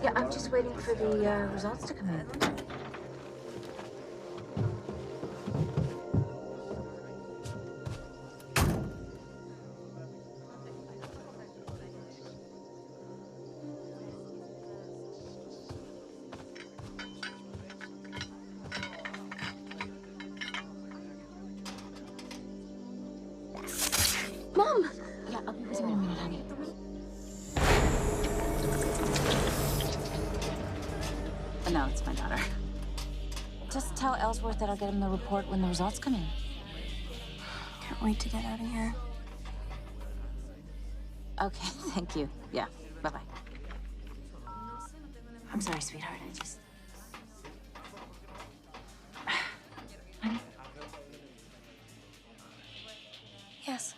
Yeah, I'm just waiting for the results to come in. Mom! Yeah, I'll be with you in a minute, honey. No, it's my daughter. Just tell Ellsworth that I'll get him the report when the results come in. Can't wait to get out of here. Okay, thank you. Yeah, bye-bye. I'm sorry, sweetheart. I just... Honey? Yes.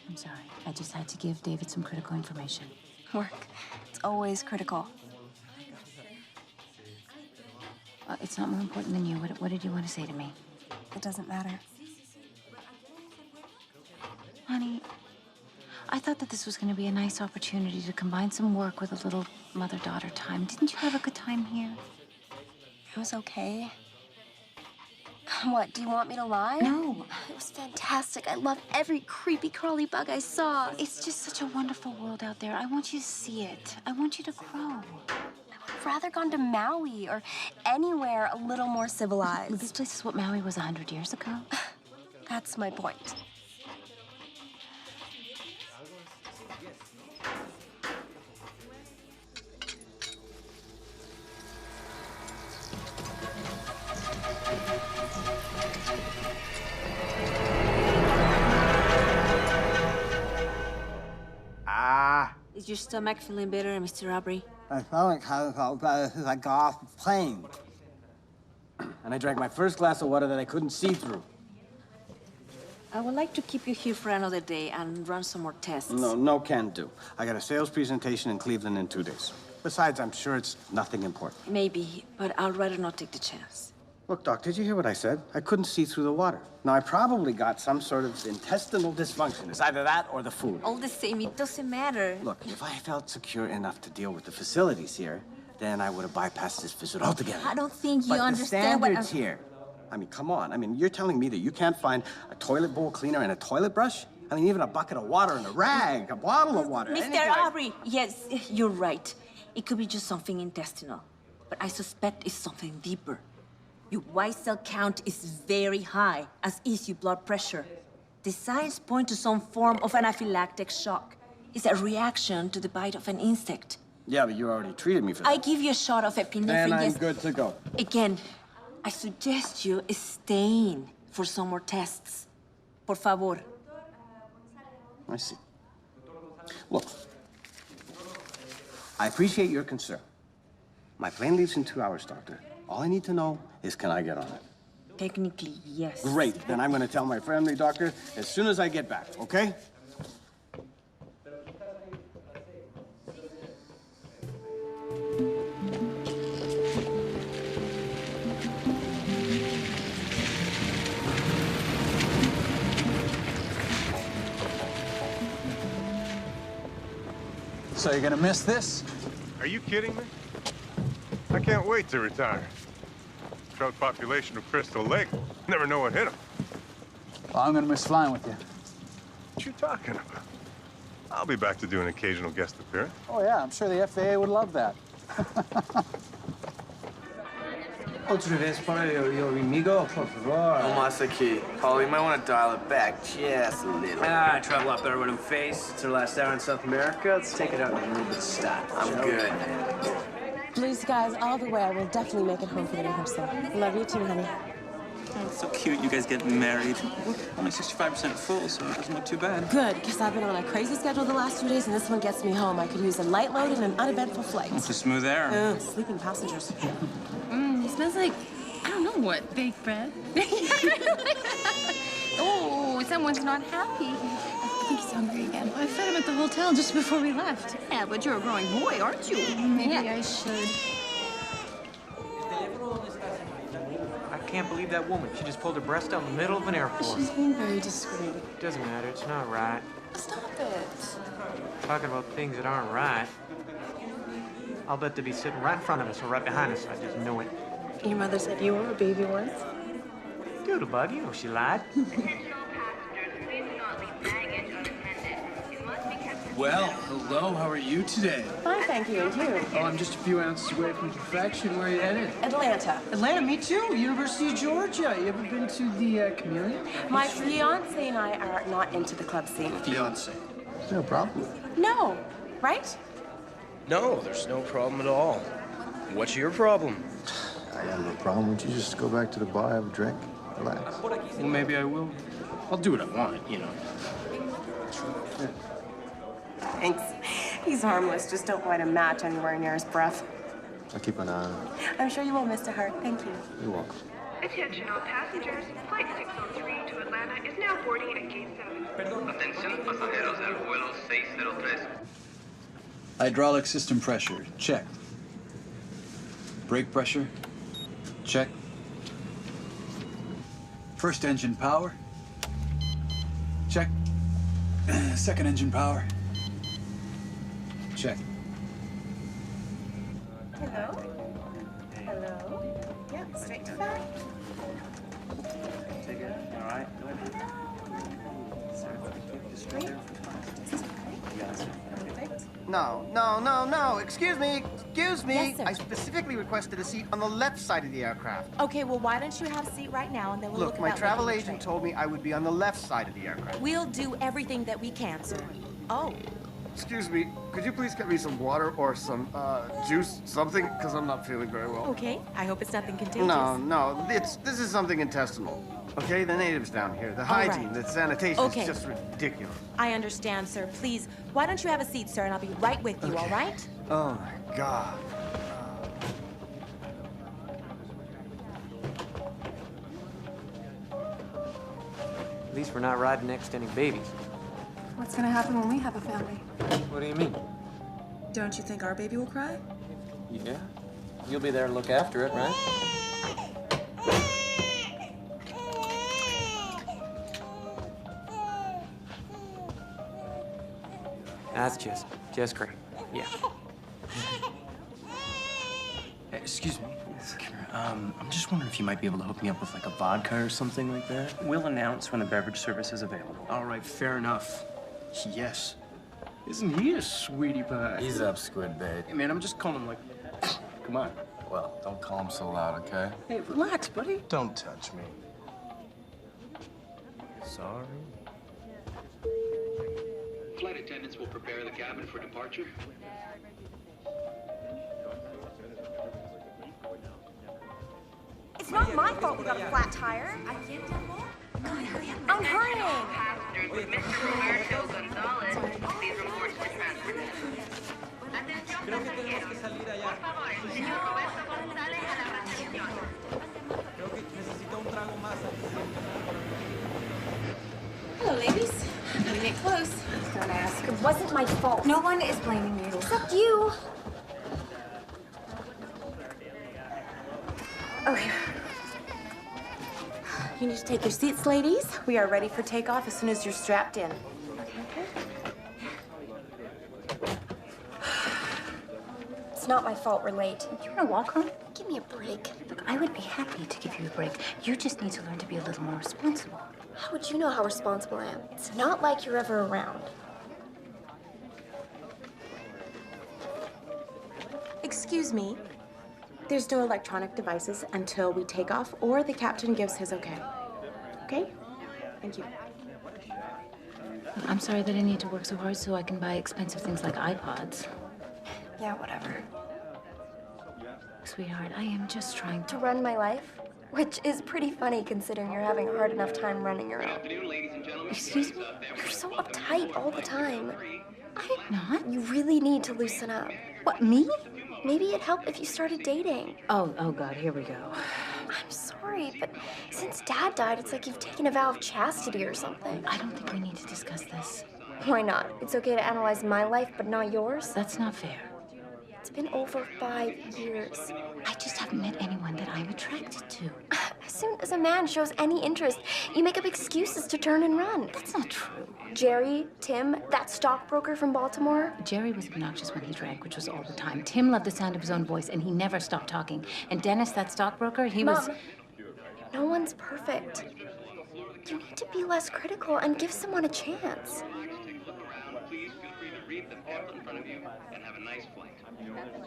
I'm sorry. I just had to give David some critical information. Work. It's always critical. It's not more important than you. What did you want to say to me? It doesn't matter. Honey, I thought that this was going to be a nice opportunity to combine some work with a little mother-daughter time. Didn't you have a good time here? It was okay. What, do you want me to lie? No. It was fantastic. I loved every creepy crawly bug I saw. It's just such a wonderful world out there. I want you to see it. I want you to grow. I'd rather gone to Maui or anywhere a little more civilized. This place is what Maui was 100 years ago. That's my point. Is your stomach feeling better, Mr. Aubrey? My stomach has felt better since I got off the plane. And I drank my first glass of water that I couldn't see through. I would like to keep you here for another day and run some more tests. No can do. I got a sales presentation in Cleveland in 2 days. Besides, I'm sure it's nothing important. Maybe, but I'd rather not take the chance. Look, Doc, did you hear what I said? I couldn't see through the water. Now, I probably got some sort of intestinal dysfunction. It's either that or the food. All the same, it doesn't matter. Look, if I felt secure enough to deal with the facilities here, then I would have bypassed this visit altogether. I don't think you But understand the what I'm... standards here. I mean, come on. I mean, you're telling me that you can't find a toilet bowl cleaner and a toilet brush? I mean, even a bucket of water and a rag, a bottle of water. Mr. Aubrey, yes, you're right. It could be just something intestinal, but I suspect it's something deeper. Your white cell count is very high, as is your blood pressure. The signs point to some form of anaphylactic shock. It's a reaction to the bite of an insect. Yeah, but you already treated me for that. I give you a shot of epinephrine. Then I'm yes. good to go. Again, I suggest you stay in for some more tests. Por favor. I see. Look, I appreciate your concern. My plane leaves in 2 hours, Doctor. All I need to know is, can I get on it? Technically, yes. Great. Then I'm going to tell my family doctor as soon as I get back, okay? So you're gonna miss this? Are you kidding me? I can't wait to retire. Trout population of Crystal Lake. Never know what hit them. Well, I'm gonna miss flying with you. What you talking about? I'll be back to do an occasional guest appearance. Oh, yeah, I'm sure the FAA would love that. Otra vez para yo amigo, por favor. No más aquí. Paul, you might want to dial it back just a little. I travel up there with him face. It's our last hour in South America. Let's take it out in a little bit of style. I'm good, man. Blue skies all the way. I will definitely make it home for the rehearsal. Love you too, honey. Oh, it's so cute, you guys getting married. We're only 65% full, so it doesn't look too bad. Good, because I've been on a crazy schedule the last 2 days, and this one gets me home. I could use a light load and an uneventful flight. It's a smooth air. Sleeping passengers. It smells like, I don't know what, baked bread. Oh, someone's not happy. I think he's hungry again. I fed him at the hotel just before we left. Yeah, but you're a growing boy, aren't you? Maybe I should. I can't believe that woman. She just pulled her breast out in the middle of an airport. She's being very discreet. Doesn't matter. It's not right. Stop it. Talking about things that aren't right. I'll bet they'd be sitting right in front of us or right behind us. I just know it. Your mother said you were a baby once. Doodlebug, you know she lied. Well, hello, how are you today? Fine, thank you, and you? Oh, I'm just a few ounces away from perfection. Where are you headed? Atlanta. Atlanta, me too. University of Georgia. You ever been to the Chameleon? My fiance and I are not into the club scene. Fiance. Is there a problem? No, right? No, there's no problem at all. What's your problem? I have no problem. Would you just go back to the bar, have a drink, relax? Well, maybe I will. I'll do what I want, you know. Thanks. He's harmless. Just don't light a match anywhere near his breath. I'll keep an eye on him. I'm sure you will, Mr. Hart. Thank you. You're welcome. Attention all passengers. Flight 603 to Atlanta is now boarding at Gate 7. Atención pasajeros del vuelo 603. Hydraulic system pressure, check. Brake pressure, check. First engine power, check. Second engine power, check. Hello? Hello? Yeah, straight to back. All right. Straight. No. Excuse me. Yes, sir. I specifically requested a seat on the left side of the aircraft. Okay, well, why don't you have a seat right now, and then we'll look Look, at my that travel later. agent told me I would be on the left side of the aircraft. We'll do everything that we can, sir. Oh, Excuse me, could you please get me some water or some juice, something? Because I'm not feeling very well. okay. I hope it's nothing contagious. No, this is something intestinal. Okay, the natives down here, the hygiene, the sanitation Okay. is just ridiculous. I understand, sir. Please, why don't you have a seat, sir, and I'll be right with you, all right? Oh my God. At least we're not riding next to any babies. What's gonna happen when we have a family? What do you mean? Don't you think our baby will cry? Yeah. You'll be there to look after it, right? That's just great. Yeah. Excuse me. I'm just wondering if you might be able to hook me up with like a vodka or something like that. We'll announce when the beverage service is available. All right, fair enough. Yes. Isn't he a sweetie pie? Ease up, squid bait. Hey, man, I'm just calling him like, come on. Well, don't call him so loud, okay? Hey, relax, buddy. Don't touch me. Sorry. Flight attendants will prepare the cabin for departure. It's not my fault we got a flat tire. I'm hurrying. Passengers with Mr. Roberto Gonzalez, please report to the transport desk. Atención pasajeros. Por favor, el señor Roberto González a la recepción. Hello, ladies. Gotta get close. Don't ask. It wasn't my fault. No one is blaming you. Except you. Okay. You need to take your seats, ladies. We are ready for takeoff as soon as you're strapped in. It's not my fault we're late. You wanna walk home? Give me a break. Look, I would be happy to give you a break. You just need to learn to be a little more responsible. How would you know how responsible I am? It's not like you're ever around. Excuse me. There's no electronic devices until we take off or the captain gives his okay. Okay? Thank you. I'm sorry that I need to work so hard so I can buy expensive things like iPods. Yeah, whatever. Sweetheart, I am just trying To run my life? Which is pretty funny considering you're having a hard enough time running your own. Excuse me? You're so uptight all the time. I'm not. You really need to loosen up. What, me? Maybe it'd help if you started dating. Oh, God, here we go. I'm sorry, but since Dad died, it's like you've taken a vow of chastity or something. I don't think we need to discuss this. Why not? It's okay to analyze my life, but not yours? That's not fair. It's been over 5 years. I just haven't met anyone that I'm attracted to. As soon as a man shows any interest, you make up excuses to turn and run. That's not true. Jerry, Tim, that stockbroker from Baltimore. Jerry was obnoxious when he drank, which was all the time. Tim loved the sound of his own voice, and he never stopped talking. And Dennis, that stockbroker, he was... Mom, no one's perfect. You need to be less critical and give someone a chance. Please feel free to read the pamphlet in front of you and have a nice flight.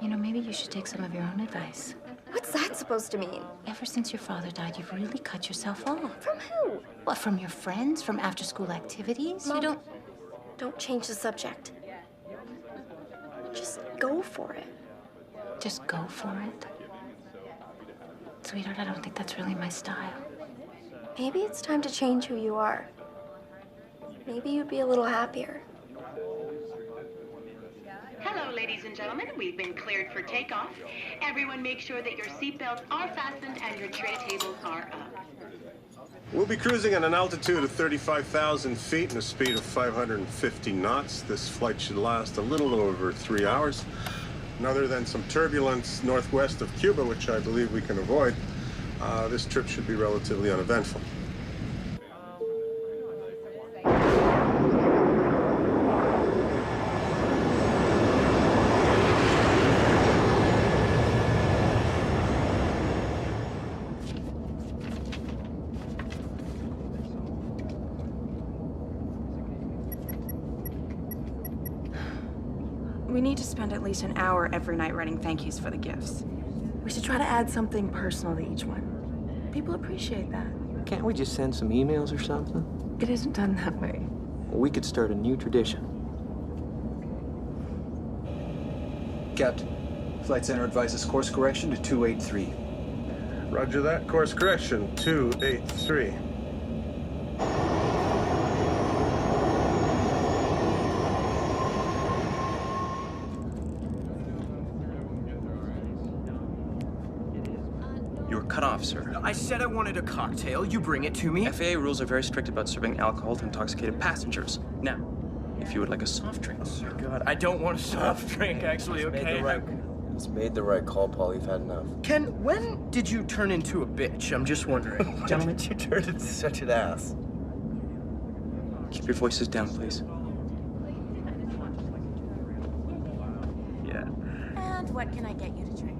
You know, maybe you should take some of your own advice. What's that supposed to mean? Ever since your father died, you've really cut yourself off. From who? What, from your friends? From after-school activities? Mom, You don't change the subject. Just go for it. just go for it. Sweetheart, I don't think that's really my style. Maybe it's time to change who you are. Maybe you'd be a little happier. Hello, ladies and gentlemen. We've been cleared for takeoff. Everyone make sure that your seatbelts are fastened and your tray tables are up. We'll be cruising at an altitude of 35,000 feet and a speed of 550 knots. This flight should last a little over 3 hours. And other than some turbulence northwest of Cuba, which I believe we can avoid, this trip should be relatively uneventful. We need to spend at least an hour every night writing thank yous for the gifts. We should try to add something personal to each one. People appreciate that. Can't we just send some emails or something? It isn't done that way. Well, we could start a new tradition. Captain, Flight Center advises course correction to 283. Roger that. Course correction, 283. You're cut off, sir. I said I wanted a cocktail. You bring it to me. FAA rules are very strict about serving alcohol to intoxicated passengers. Now, if you would like a soft drink. Oh, my God. I don't want a soft drink, actually, okay? He's made the right call, Paul. You've had enough. Ken, when did you turn into a bitch? I'm just wondering. Gentlemen, you turned into such an ass. Keep your voices down, please. Yeah. And what can I get you to drink?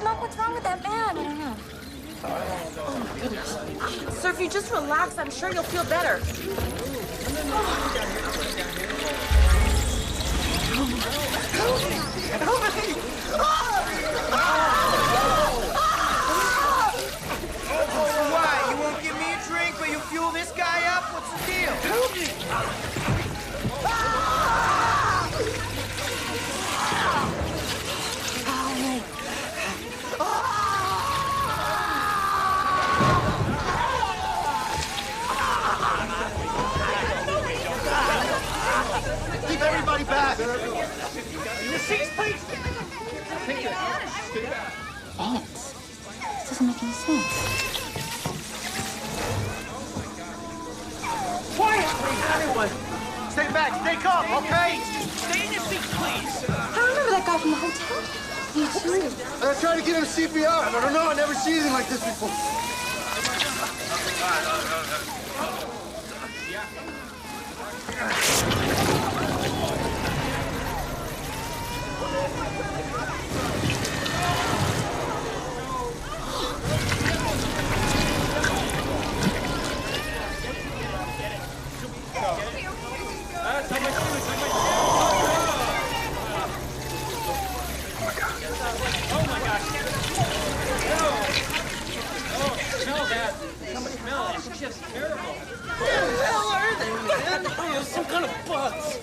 Mom, what's wrong with that man? I don't know. Oh, goodness. Sir, if you just relax, I'm sure you'll feel better. Why? You won't give me a drink, but you fuel this guy up? What's the deal? Help me! Keep everybody back! Your seats, please! Ants? This doesn't make any sense. Quiet, please, everyone! Stay back, stay calm, okay? Stay in your seats, please! I remember that guy from the hotel. Me too. I tried to give him CPR. I don't know, I've never seen anything like this before. Some kind of bugs. Sir,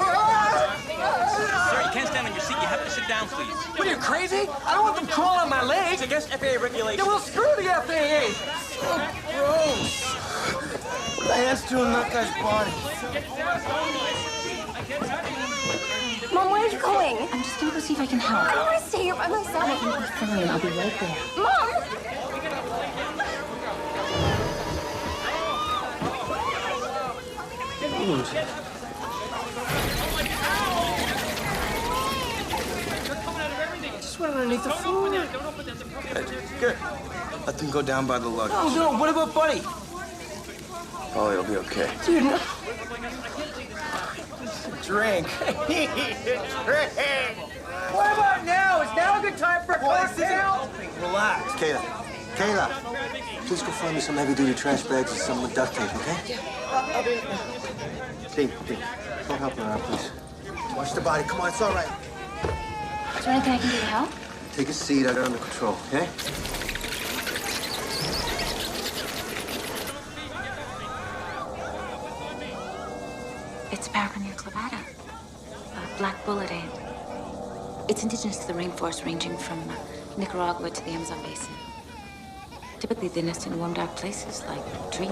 you can't stand on your seat. You have to sit down, please. What, are you crazy? I don't want them crawling on my legs. It's against FAA regulations. Yeah, well, screw the FAA. So gross. What the hand's doing in that guy's body? Mom, where are you going? I'm just gonna go see if I can help. I don't want to stay here by myself. You'll be fine. I'll be right there. Mom! Just went underneath the floor. Good. Let them go down by the luggage. Oh, no, what about Buddy? Oh, he'll be okay. Dude, no. Drink. What about now? Is now a good time for a cocktail? Relax. Kayla. Kayla. Please go find me some heavy-duty trash bags and some duct tape, okay? Dean, go help her out, please. Watch the body. Come on, it's all right. Is there anything I can do to help? Take a seat. I got it under control, okay? It's Paracarnia clavata, a black bullet ant. It's indigenous to the rainforest ranging from Nicaragua to the Amazon basin. Typically, they nest in warm, dark places like trees.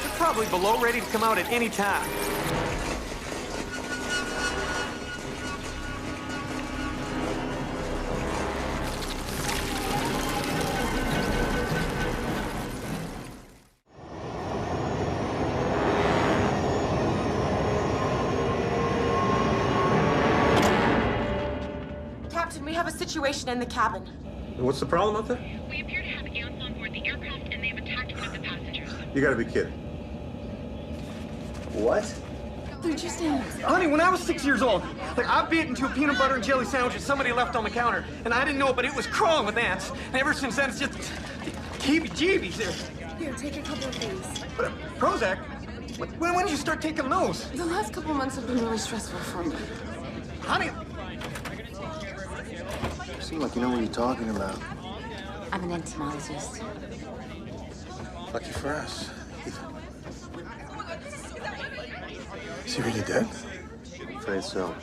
They're probably below ready to come out at any time. Captain, we have a situation in the cabin. What's the problem out there? We appear to have ants on board the aircraft, and they have attacked one of the passengers. You gotta be kidding. What? They're just ants. Honey, when I was 6 years old, I bit into a peanut butter and jelly sandwich that somebody left on the counter, and I didn't know it, but it was crawling with ants. And ever since then, it's just heebie-jeebies. Here, take a couple of these. Prozac? When did you start taking those? The last couple months have been really stressful for me. Honey, You seem like you know what you're talking about. I'm an entomologist. Lucky for us. Is he really dead? Afraid so.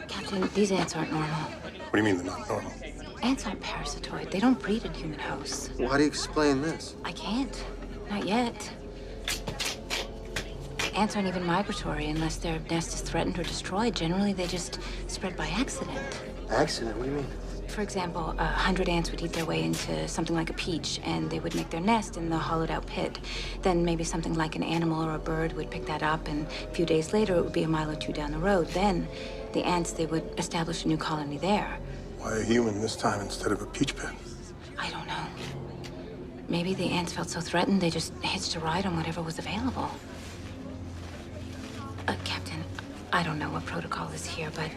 Captain, these ants aren't normal. What do you mean they're not normal? Ants aren't parasitoid. They don't breed in human hosts. Well, how do you explain this? I can't. Not yet. Ants aren't even migratory unless their nest is threatened or destroyed. Generally, they just spread by accident. Accident? What do you mean? For example, 100 ants would eat their way into something like a peach, and they would make their nest in the hollowed-out pit. Then maybe something like an animal or a bird would pick that up, and a few days later, it would be a mile or two down the road. Then the ants, they would establish a new colony there. Why a human this time instead of a peach pit? I don't know. Maybe the ants felt so threatened, they just hitched a ride on whatever was available. Captain, I don't know what protocol is here, but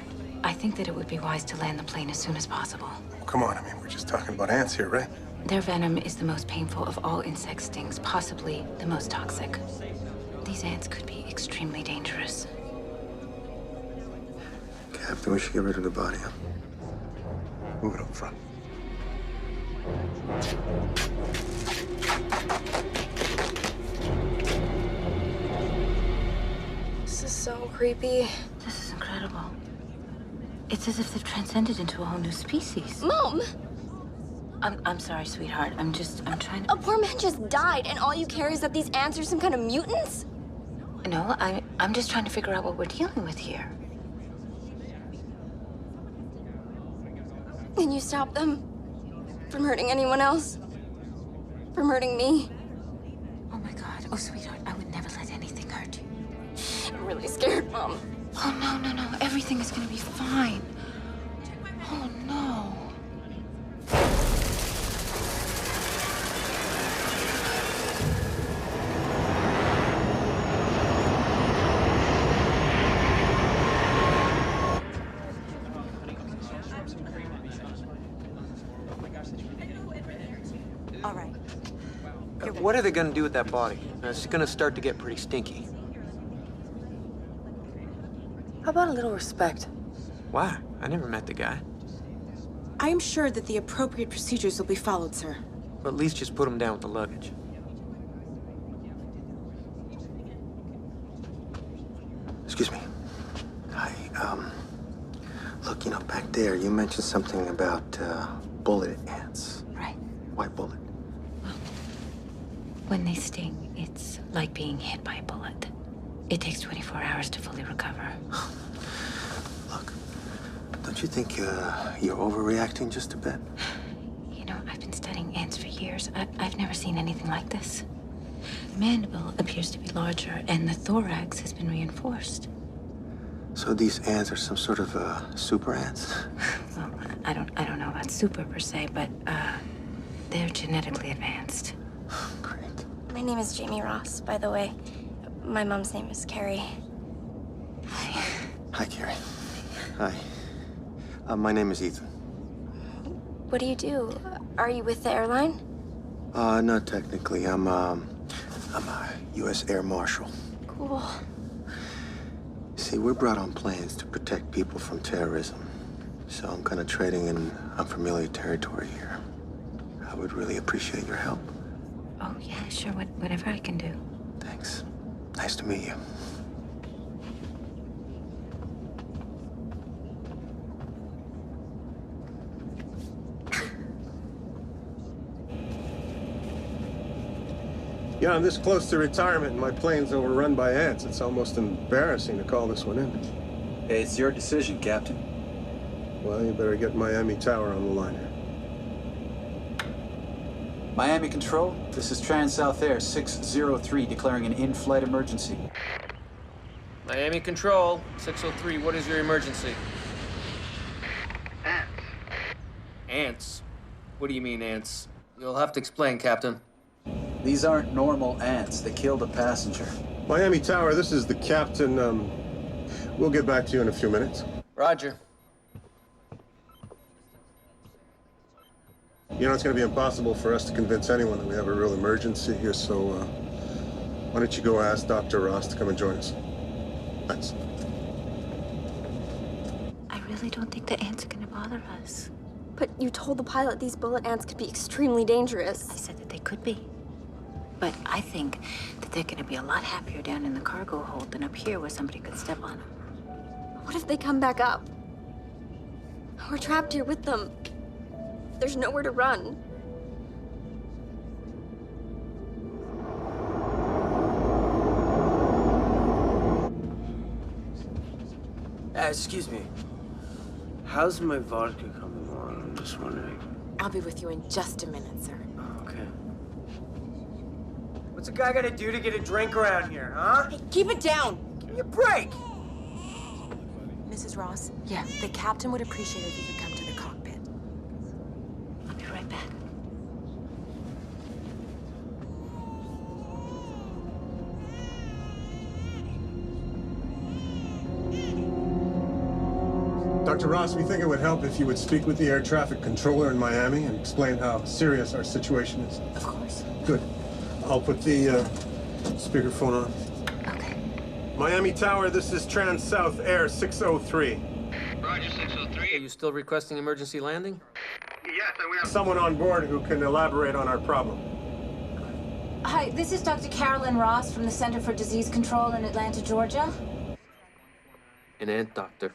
I think that it would be wise to land the plane as soon as possible. Well, come on, I mean, we're just talking about ants here, right? Their venom is the most painful of all insect stings, possibly the most toxic. These ants could be extremely dangerous. Captain, we should get rid of the body, huh? Move it up front. This is so creepy. This is incredible. It's as if they've transcended into a whole new species. Mom! I'm sorry, sweetheart. I'm trying to... A poor man just died, and all you care is that these ants are some kind of mutants? No, I'm just trying to figure out what we're dealing with here. Can you stop them from hurting anyone else? From hurting me? Oh my God. Oh, sweetheart, I would never let anything hurt you. I'm really scared, Mom. Oh, no. Everything is gonna be fine. Oh, no. All right. what are they gonna do with that body? It's gonna start to get pretty stinky. How about a little respect? Why? I never met the guy. I am sure that the appropriate procedures will be followed, sir. But at least just put him down with the luggage. Excuse me. Hi, look, back there, you mentioned something about, bullet ants. Right. Why bullet? When they sting, it's like being hit by a bullet. It takes 24 hours to fully recover. Don't you think you're overreacting just a bit? You know, I've been studying ants for years. I've never seen anything like this. The mandible appears to be larger, and the thorax has been reinforced. So these ants are some sort of super ants? Well, I don't know about super per se, but they're genetically advanced. My name is Jamie Ross, by the way. My mom's name is Carrie. Hi, Carrie. Hi. My name is Ethan. What do you do? Are you with the airline? Not technically. I'm a U.S. Air Marshal. Cool. See, we're brought on planes to protect people from terrorism. So I'm kind of trading in unfamiliar territory here. I would really appreciate your help. Oh, yeah, sure. Whatever I can do. Thanks. Nice to meet you. Yeah, I'm this close to retirement and my plane's overrun by ants. It's almost embarrassing to call this one in. Hey, it's your decision, Captain. Well, you better get Miami Tower on the line here. Miami Control, this is Trans-South Air 603 declaring an in-flight emergency. Miami Control, 603, what is your emergency? Ants. Ants? What do you mean, ants? You'll have to explain, Captain. These aren't normal ants. They killed a passenger. Miami Tower, this is the captain. We'll get back to you in a few minutes. Roger. You know, it's going to be impossible for us to convince anyone that we have a real emergency here, so why don't you go ask Dr. Ross to come and join us? Thanks. I really don't think the ants are going to bother us. But you told the pilot these bullet ants could be extremely dangerous. I said that they could be. But I think that they're going to be a lot happier down in the cargo hold than up here where somebody could step on them. What if they come back up? We're trapped here with them. There's nowhere to run. Excuse me. How's my vodka coming along? I'm just wondering. I'll be with you in just a minute, sir. Okay. What's a guy gotta do to get a drink around here, huh? Hey, keep it down. Give me a break. Mrs. Ross? Yeah. The captain would appreciate it if you could come to the cockpit. I'll be right back. Dr. Ross, we think it would help if you would speak with the air traffic controller in Miami and explain how serious our situation is. Of course. Good. I'll put the speakerphone on. Okay. Miami Tower, this is Trans-South Air 603. Roger, 603. Are you still requesting emergency landing? Yes, and we have someone on board who can elaborate on our problem. Hi, this is Dr. Carolyn Ross from the Center for Disease Control in Atlanta, Georgia. An ant doctor.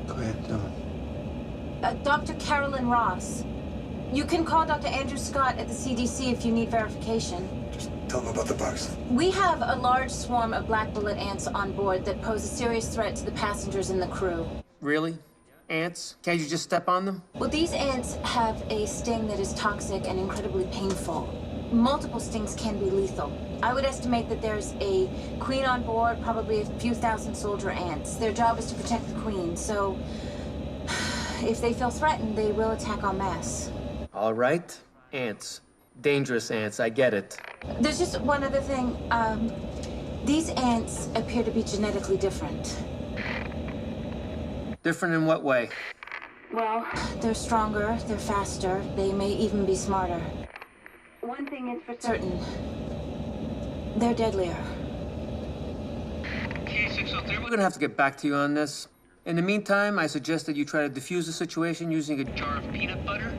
Go ahead, Dr. Carolyn Ross. You can call Dr. Andrew Scott at the CDC if you need verification. Tell them about the bugs. We have a large swarm of black bullet ants on board that pose a serious threat to the passengers and the crew. Really? Ants? Can't you just step on them? Well, these ants have a sting that is toxic and incredibly painful. Multiple stings can be lethal. I would estimate that there's a queen on board, probably a few thousand soldier ants. Their job is to protect the queen, so if they feel threatened, they will attack en masse. All right. Ants. Dangerous ants, I get it. There's just one other thing. These ants appear to be genetically different. Different in what way? Well, they're stronger, they're faster, they may even be smarter. One thing is for certain. They're deadlier. We're gonna have to get back to you on this. In the meantime, I suggest that you try to defuse the situation using a Jar of peanut butter?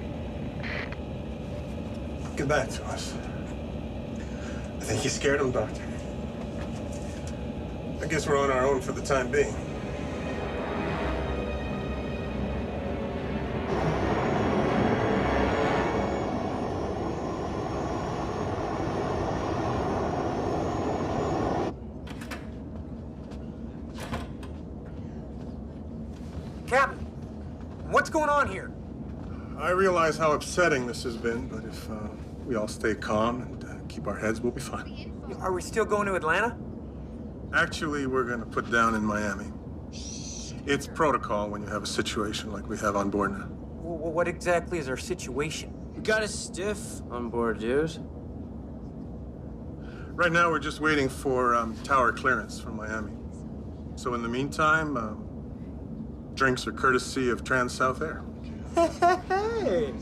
Get back to us. I think you scared him, Doctor. I guess we're on our own for the time being. Captain, what's going on here? I realize how upsetting this has been, but if we all stay calm and keep our heads, we'll be fine. Are we still going to Atlanta? Actually, we're going to put down in Miami. It's protocol when you have a situation like we have on board now. What exactly is our situation? We got a stiff on board, dude. Right now, we're just waiting for tower clearance from Miami. So in the meantime, drinks are courtesy of Trans-South Air. Hey!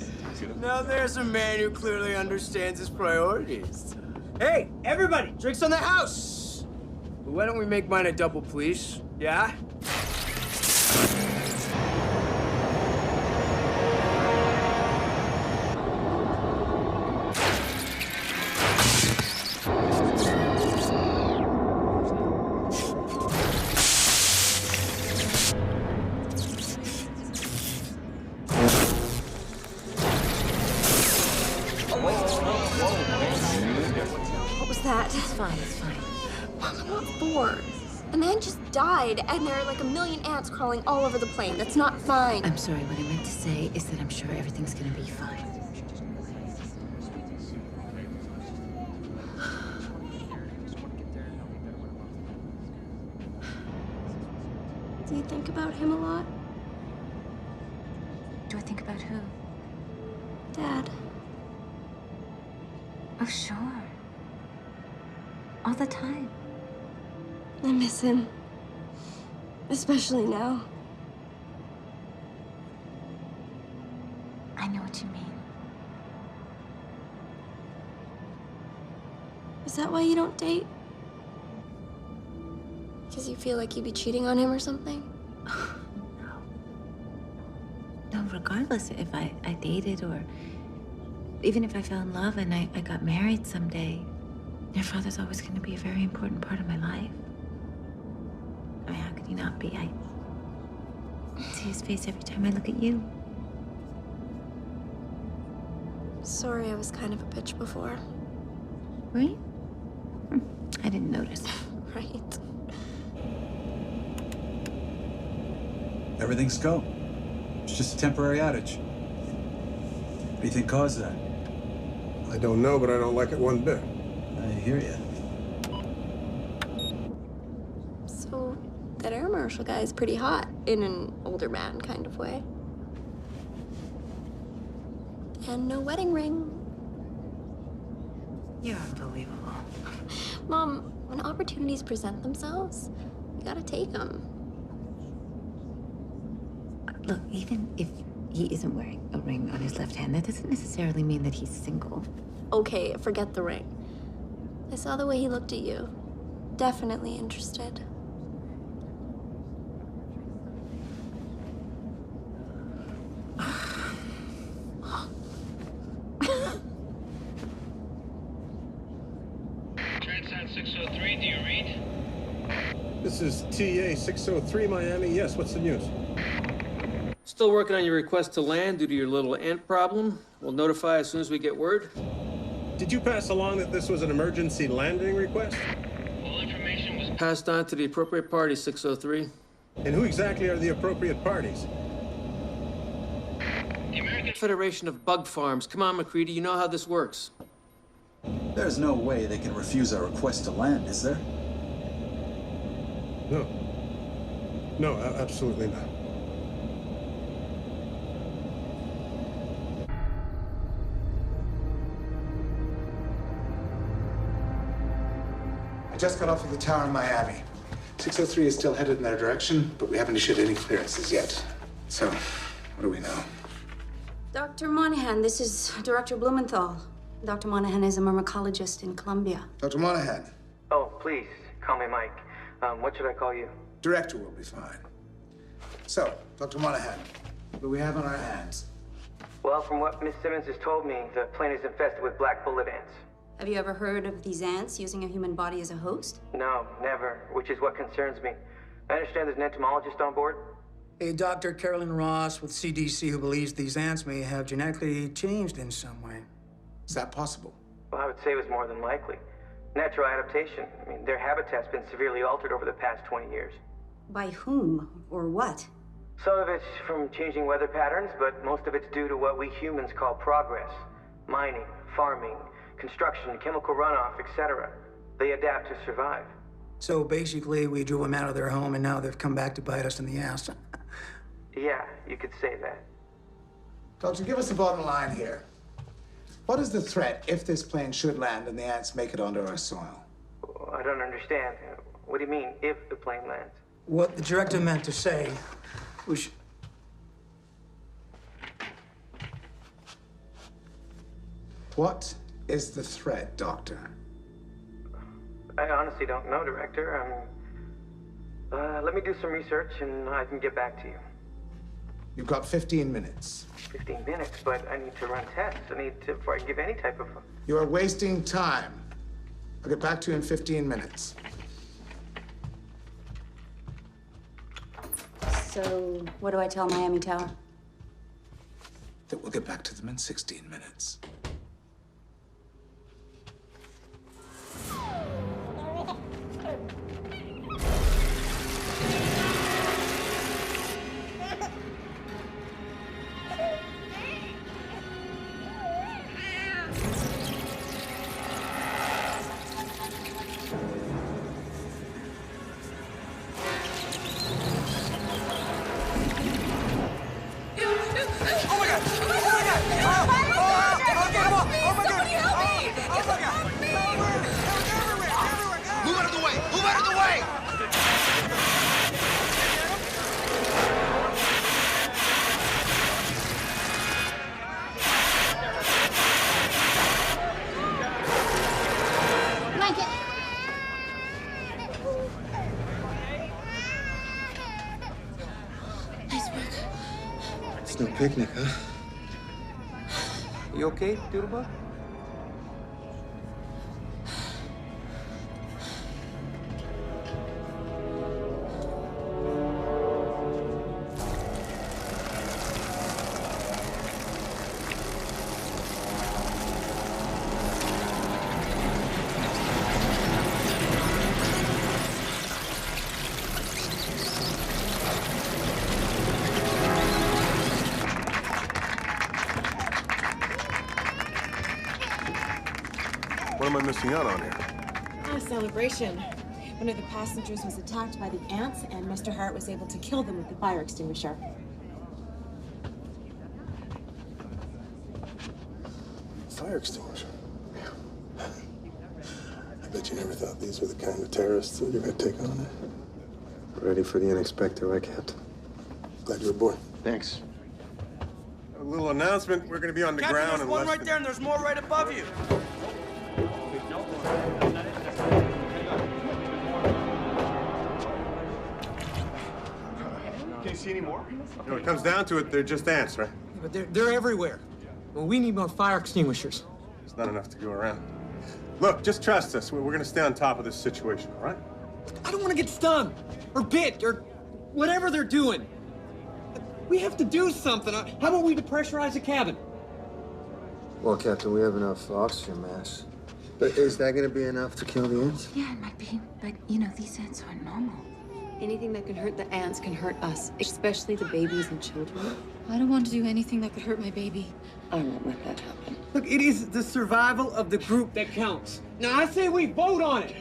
Now there's a man who clearly understands his priorities. Hey, everybody, drinks on the house! Why don't we make mine a double, please? Yeah? What was that? It's fine, it's fine. Mom, I'm not bored. The man just died, and there are like a million ants crawling all over the plane. That's not fine. I'm sorry, what I meant to say is that I'm sure everything's gonna be fine. Do you think about him a lot? Do I think about who? Dad. Oh, sure. All the time. I miss him. Especially now. I know what you mean. Is that why you don't date? Because you feel like you'd be cheating on him or something? No, regardless if I dated or even if I fell in love and I got married someday, your father's always going to be a very important part of my life. I mean, how could he not be? I see his face every time I look at you. Sorry, I was kind of a bitch before. Were you? I didn't notice. Right. Everything's go. It's just a temporary outage. What do you think caused that? I don't know, but I don't like it one bit. I hear you. So, that air marshal guy is pretty hot, in an older man kind of way. And no wedding ring. You're unbelievable. Mom, when opportunities present themselves, you gotta take them. Look, even if he isn't wearing a ring on his left hand, that doesn't necessarily mean that he's single. Okay, forget the ring. I saw the way he looked at you. Definitely interested. Transat 603, do you read? This is TA 603 Miami. Yes, what's the news? Still working on your request to land due to your little ant problem. We'll notify as soon as we get word. Did you pass along that this was an emergency landing request? All information was Passed on to the appropriate party, 603. And who exactly are the appropriate parties? the American Federation of Bug Farms. Come on, McCready, you know how this works. There's no way they can refuse our request to land, is there? No. No, absolutely not. I just got off of the tower in Miami. 603 is still headed in that direction, but we haven't issued any clearances yet. So, what do we know? Dr. Monahan, this is Director Blumenthal. Dr. Monahan is a myrmecologist in Colombia. Dr. Monahan, Oh, please, call me Mike. What should I call you? director will be fine. So, Dr. Monahan, what do we have on our hands? Well, from what Miss Simmons has told me, the plane is infested with black bullet ants. Have you ever heard of these ants using a human body as a host? No, never, which is what concerns me. I understand there's an entomologist on board. A Dr. Carolyn Ross with CDC who believes these ants may have genetically changed in some way. Is that possible? Well, I would say it was more than likely. Natural adaptation. I mean, their habitat's been severely altered over the past 20 years. By whom or what? Some of it's from changing weather patterns, but most of it's due to what we humans call progress. Mining, farming, construction, chemical runoff, etc. They adapt to survive. So basically, we drove them out of their home, and now they've come back to bite us in the ass. Yeah, you could say that. Doctor, give us the bottom line here. What is the threat if this plane should land and the ants make it onto our soil? I don't understand. What do you mean, if the plane lands? What the director meant to say was... What is the threat, Doctor? I honestly don't know, Director. Let me do some research and I can get back to you. You've got 15 minutes. 15 minutes, but I need to run tests. Before I can give any type of... You are wasting time. I'll get back to you in 15 minutes. So, what do I tell Miami Tower? That we'll get back to them in 16 minutes. It's no picnic, huh? You okay, Doodlebug? What am I missing out on here? A celebration. One of the passengers was attacked by the ants, and Mr. Hart was able to kill them with the fire extinguisher. Fire extinguisher? I bet you never thought these were the kind of terrorists that you're gonna take on it. Ready for the unexpected, right, Captain? Glad you're aboard. Thanks. A little announcement. We're going to be on the Captain, ground there's in one less right than... there, and there's more right above you. Can you see any more? When it comes down to it, they're just ants, right? But they're everywhere. Well, we need more fire extinguishers. It's not enough to go around. Look, just trust us. We're going to stay on top of this situation, all right? I don't want to get stung, or bit, or whatever they're doing. We have to do something. How about we depressurize the cabin? Well, Captain, we have enough oxygen mass. But is that gonna be enough to kill the ants? Yeah, it might be, but you know, these ants aren't normal. Anything that can hurt the ants can hurt us, especially the babies and children. I don't want to do anything that could hurt my baby. I won't let that happen. Look, it is the survival of the group that counts. Now, I say we vote on it,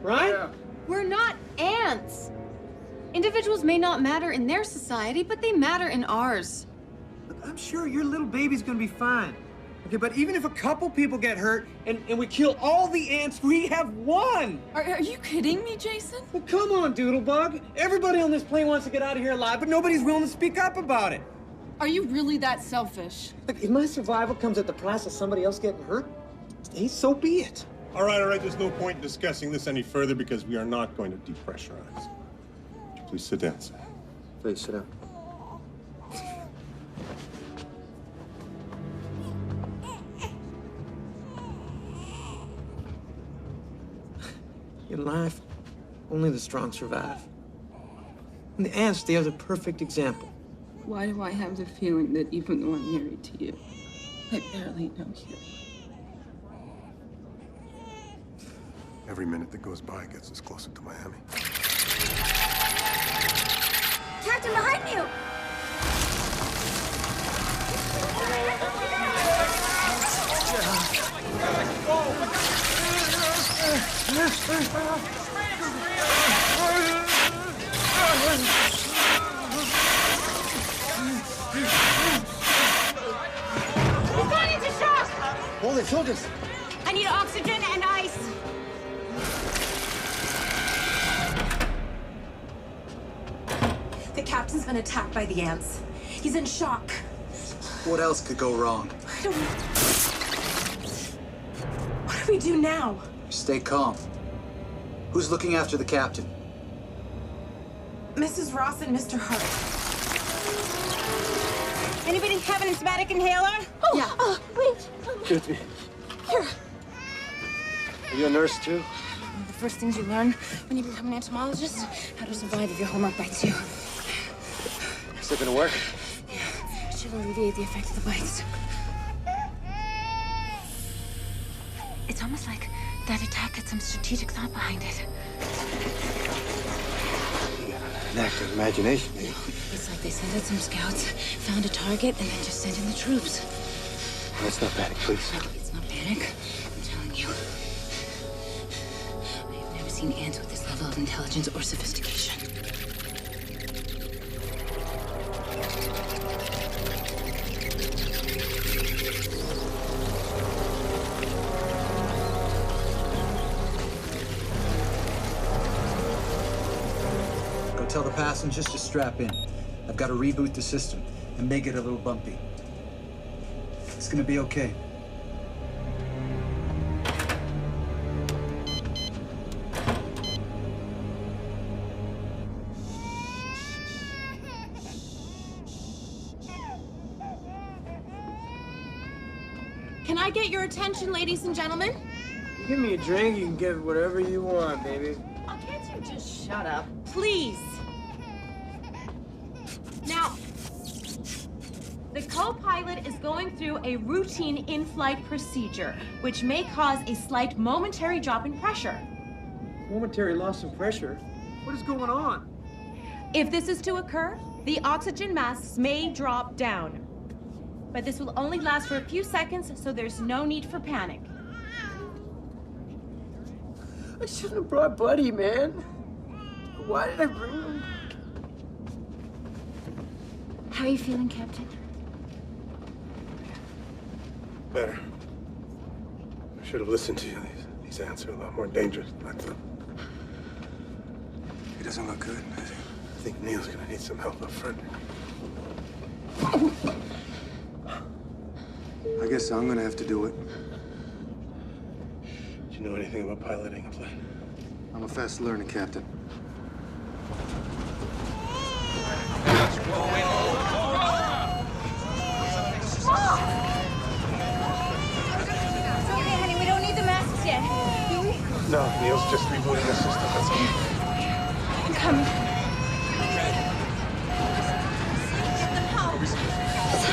right? Yeah. We're not ants. Individuals may not matter in their society, but they matter in ours. Look, I'm sure your little baby's gonna be fine. Okay, but even if a couple people get hurt and we kill all the ants, we have won! Are you kidding me, Jason? Well, come on, Doodlebug. Everybody on this plane wants to get out of here alive, but nobody's willing to speak up about it. Are you really that selfish? Look, if my survival comes at the price of somebody else getting hurt, hey, so be it. All right. There's no point in discussing this any further because we are not going to depressurize. Please sit down, sir. Please sit down. In life, only the strong survive. And the ants, they are the perfect example. Why do I have the feeling that even though I'm married to you, I barely know you? Every minute that goes by gets us closer to Miami. Captain, behind you! He's gone into shock! Holy focus! I need oxygen and ice. The captain's been attacked by the ants. He's in shock. What else could go wrong? I don't know. What do we do now? Stay calm. Who's looking after the captain? Mrs. Ross and Mr. Hart. Anybody have an asthmatic inhaler? Oh, Yeah. Wait. Excuse me. Here. Are you a nurse too? One of the first things you learn when you become an entomologist, how to survive if your homework bites you. Is it gonna work? Yeah, it should alleviate the effect of the bites. It's almost like that attack had some strategic thought behind it. An active imagination, eh? It's like they sent out some scouts, found a target, and then just sent in the troops. Let's not panic, please. It's not panic, I'm telling you. I have never seen ants with this level of intelligence or sophistication. Go tell the passengers to strap in. I've got to reboot the system and make it a little bumpy. It's gonna be okay. Can I get your attention, ladies and gentlemen? You give me a drink, you can get whatever you want, baby. Oh, can't you just shut up? Please. Now, the co-pilot is going through a routine in-flight procedure, which may cause a slight momentary drop in pressure. Momentary loss of pressure? What is going on? If this is to occur, the oxygen masks may drop down. But this will only last for a few seconds, so there's no need for panic. I shouldn't have brought Buddy, man. Why did I bring him? How are you feeling, Captain? Better. I should have listened to you. These ants are a lot more dangerous than I thought. He doesn't look good, does he? I think Neil's gonna need some help up front. I guess I'm gonna have to do it. Do you know anything about piloting a plane? I'm a fast learner, Captain. It's okay, honey. We don't need the masks yet. Do we? No, Neil's just rebooting the system. That's all. I'm coming.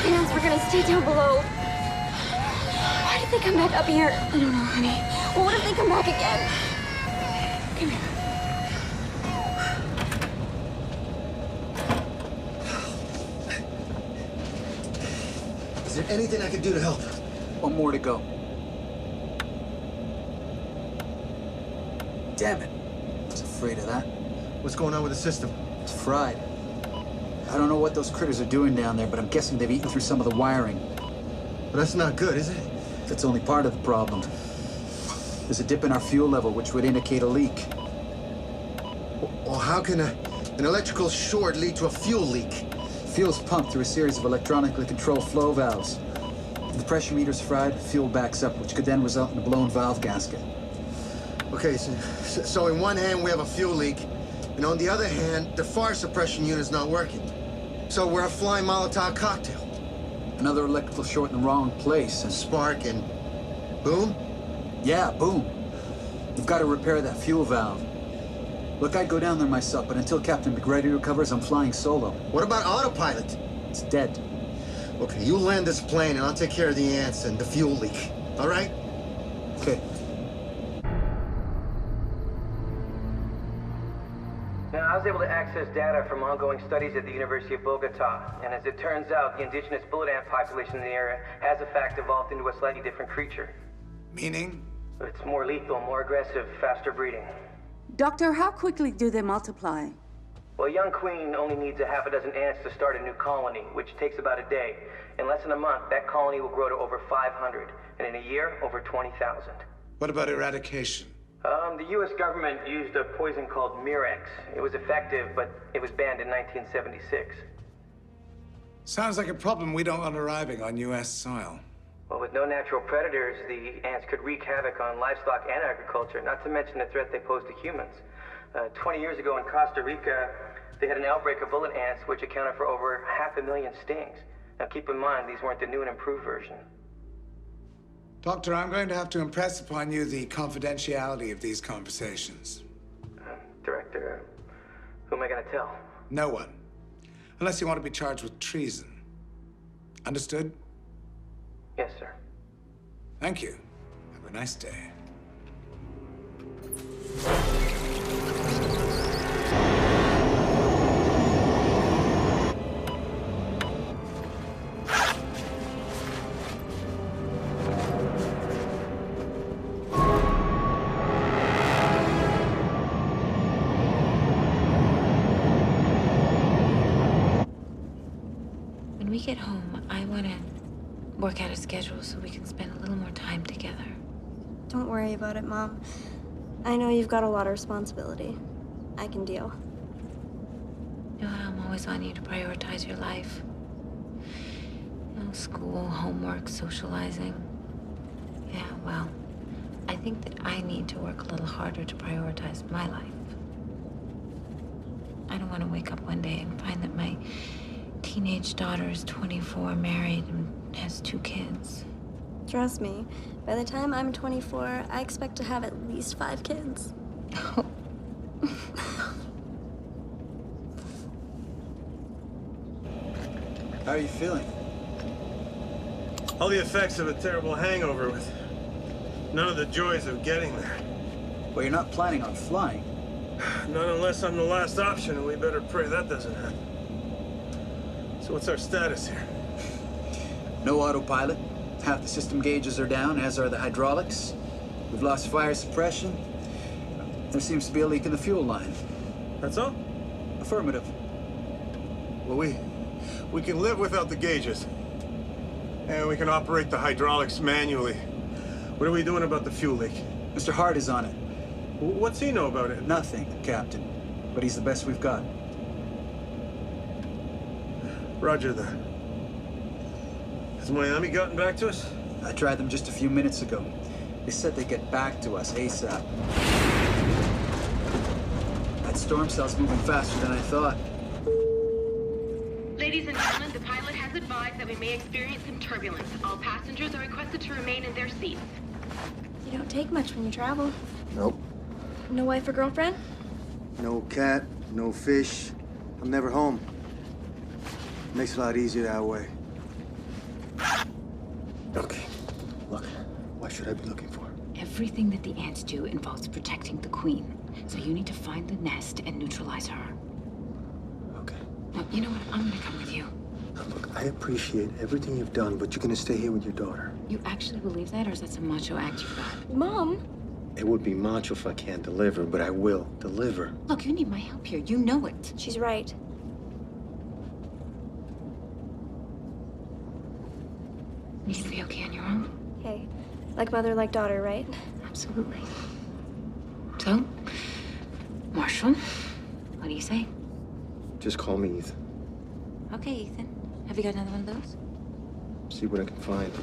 The ants were gonna stay down below. Why did they come back up here? I don't know, honey. Well, what if they come back again? Come here. Is there anything I can do to help? One more to go. Damn it. I was afraid of that. What's going on with the system? It's fried. I don't know what those critters are doing down there, but I'm guessing they've eaten through some of the wiring. But that's not good, is it? That's only part of the problem. There's a dip in our fuel level, which would indicate a leak. Well, how can an electrical short lead to a fuel leak? Fuel's pumped through a series of electronically controlled flow valves. If the pressure meter's fried, fuel backs up, which could then result in a blown valve gasket. Okay, so in one hand we have a fuel leak, and on the other hand, the fire suppression unit's not working. So we're a flying Molotov cocktail. Another electrical short in the wrong place, and spark and boom? Yeah, boom. You've got to repair that fuel valve. Look, I'd go down there myself, but until Captain McGrady recovers, I'm flying solo. What about autopilot? It's dead. Okay, you land this plane, and I'll take care of the ants and the fuel leak. All right? Okay. Now, I was able to access data from ongoing studies at the University of Bogota, and as it turns out, the indigenous bullet ant population in the area has in fact evolved into a slightly different creature. Meaning? It's more lethal, more aggressive, faster breeding. Doctor, how quickly do they multiply? Well, a young queen only needs a half a dozen ants to start a new colony, which takes about a day. In less than a month, that colony will grow to over 500, and in a year, over 20,000. What about eradication? The U.S. government used a poison called Mirex. It was effective, but it was banned in 1976. Sounds like a problem we don't want arriving on U.S. soil. Well, with no natural predators, the ants could wreak havoc on livestock and agriculture, not to mention the threat they pose to humans. 20 years ago in Costa Rica, they had an outbreak of bullet ants, which accounted for over 500,000 stings. Now, keep in mind, these weren't the new and improved version. Doctor, I'm going to have to impress upon you the confidentiality of these conversations. Director, who am I going to tell? No one. Unless you want to be charged with treason. Understood? Yes, sir. Thank you. Have a nice day. When we get home, I want to work out a schedule so we can spend a little more time together. Don't worry about it, Mom. I know you've got a lot of responsibility. I can deal. You know how I'm always on you to prioritize your life. You know, school, homework, socializing. Yeah, well, I think that I need to work a little harder to prioritize my life. I don't want to wake up one day and find that my teenage daughter is 24, married, and has 2 kids. Trust me, by the time I'm 24, I expect to have at least 5 kids. How are you feeling? All the effects of a terrible hangover with none of the joys of getting there. Well, you're not planning on flying. Not unless I'm the last option, and we better pray that doesn't happen. So what's our status here? No autopilot. Half the system gauges are down, as are the hydraulics. We've lost fire suppression. There seems to be a leak in the fuel line. That's all? Affirmative. Well, we can live without the gauges. And we can operate the hydraulics manually. What are we doing about the fuel leak? Mr. Hart is on it. What's he know about it? Nothing, Captain. But he's the best we've got. Roger that. Has Miami gotten back to us? I tried them just a few minutes ago. They said they'd get back to us ASAP. That storm cell's moving faster than I thought. Ladies and gentlemen, the pilot has advised that we may experience some turbulence. All passengers are requested to remain in their seats. You don't take much when you travel. Nope. No wife or girlfriend? No cat, no fish. I'm never home. Makes it a lot easier that way. Okay. Look, what should I be looking for? Everything that the ants do involves protecting the queen. So you need to find the nest and neutralize her. Okay. No, you know what? I'm gonna come with you. Now, look, I appreciate everything you've done, but you're gonna stay here with your daughter. You actually believe that, or is that some macho act you've got? Mom! It would be macho if I can't deliver, but I will deliver. Look, you need my help here. You know it. She's right. You gonna be okay on your own? Hey, like mother, like daughter, right? Absolutely. So, Marshall, what do you say? Just call me Ethan. Okay, Ethan. Have you got another one of those? See what I can find.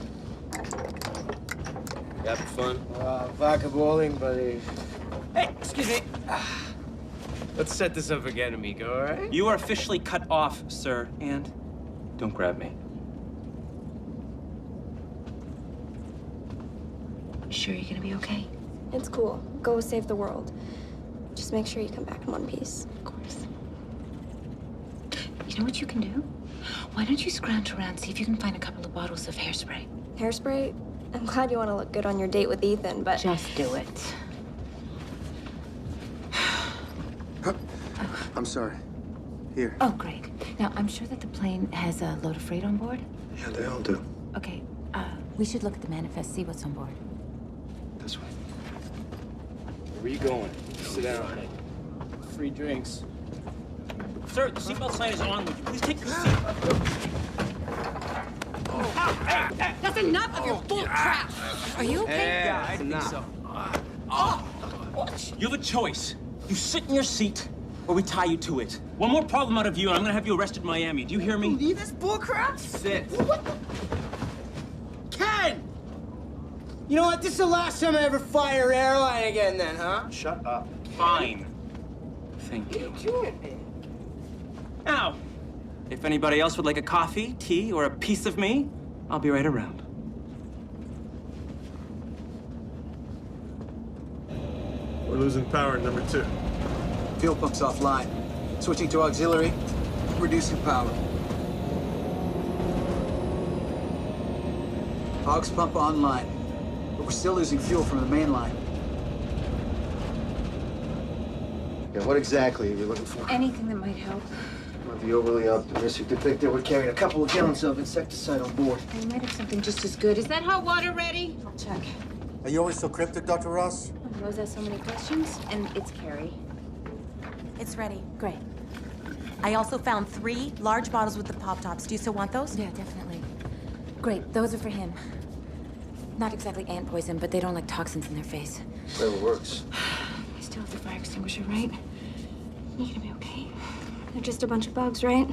You having fun? Vodka bowling, buddy. Hey, excuse me. Let's set this up again, amigo, all right? You are officially cut off, sir, and don't grab me. You sure you're gonna be okay? It's cool. Go save the world. Just make sure you come back in one piece. Of course. You know what you can do? Why don't you scrounge around, see if you can find a couple of bottles of hairspray? Hairspray? I'm glad you want to look good on your date with Ethan, but... Just do it. I'm sorry. Here. Oh, great. Now, I'm sure that the plane has a load of freight on board. Yeah, they all do. Okay, we should look at the manifest, see what's on board. This way. Where are you going? Sit down. Free drinks. Sir, the seatbelt sign is on. Would you please take your seat? That's enough of your bull crap! Are you okay? Yeah, I think so. You have a choice. You sit in your seat, or we tie you to it. One more problem out of you, and I'm gonna have you arrested in Miami. Do you hear me? Believe this bullcrap? Sit. Ken! You know what? This is the last time I ever fly your airline again, then, huh? Shut up. Fine. Thank you. Now, if anybody else would like a coffee, tea, or a piece of me, I'll be right around. We're losing power in number 2. Fuel pump's offline. Switching to auxiliary, reducing power. Aux pump online, but we're still losing fuel from the main line. Yeah, what exactly are you looking for? Anything that might help. Might be overly optimistic to think that we're carrying a couple of gallons of insecticide on board. We might have something just as good. Is that hot water ready? I'll check. Are you always so cryptic, Dr. Ross? Rose has so many questions, and it's Carrie. It's ready. Great. I also found 3 large bottles with the pop tops. Do you still want those? Yeah, definitely. Great, those are for him. Not exactly ant poison, but they don't like toxins in their face. Whatever works. I still have the fire extinguisher, right? You're gonna be okay. They're just a bunch of bugs, right?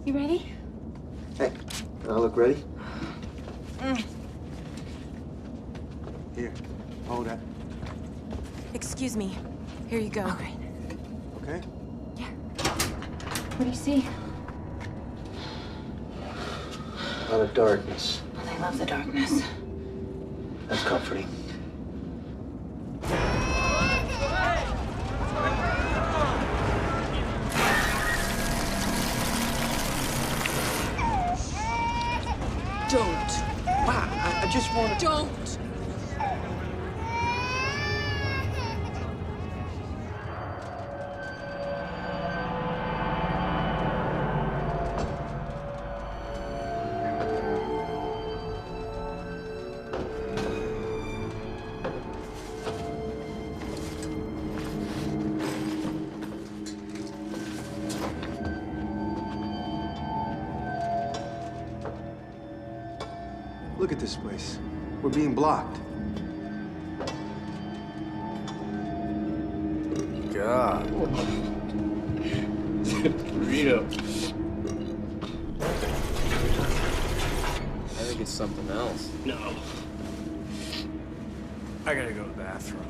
You ready? Hey, I look ready? Here, hold that. Excuse me. Here you go. Okay. Okay? What do you see? A lot of darkness. Well, I love the darkness. That's comforting. Don't. Wow, I just want to... Don't! Look at this place. We're being blocked. God. Burrito. I think it's something else. No. I gotta go to the bathroom.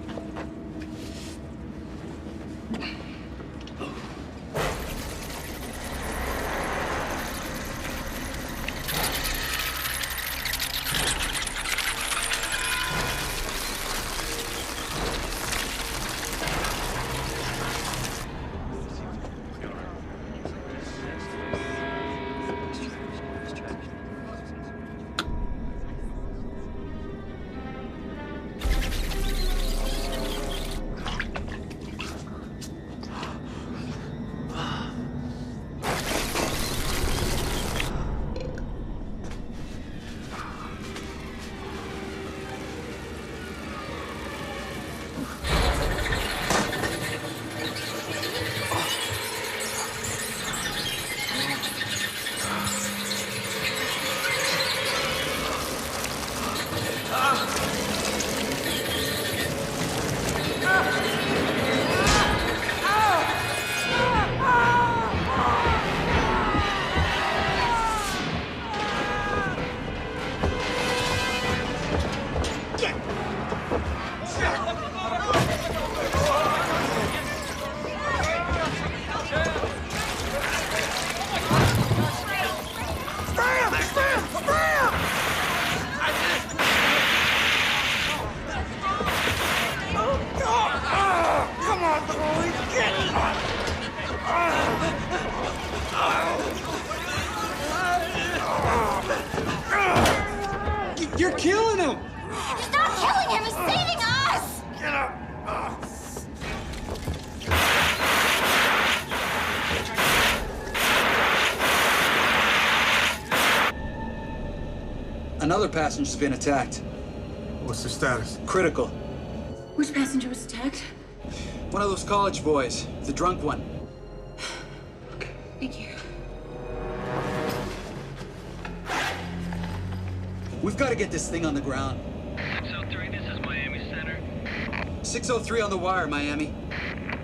Another passenger's been attacked. What's the status? Critical. Which passenger was attacked? One of those college boys, the drunk one. Thank you. We've got to get this thing on the ground. 603, this is Miami Center. 603 on the wire, Miami.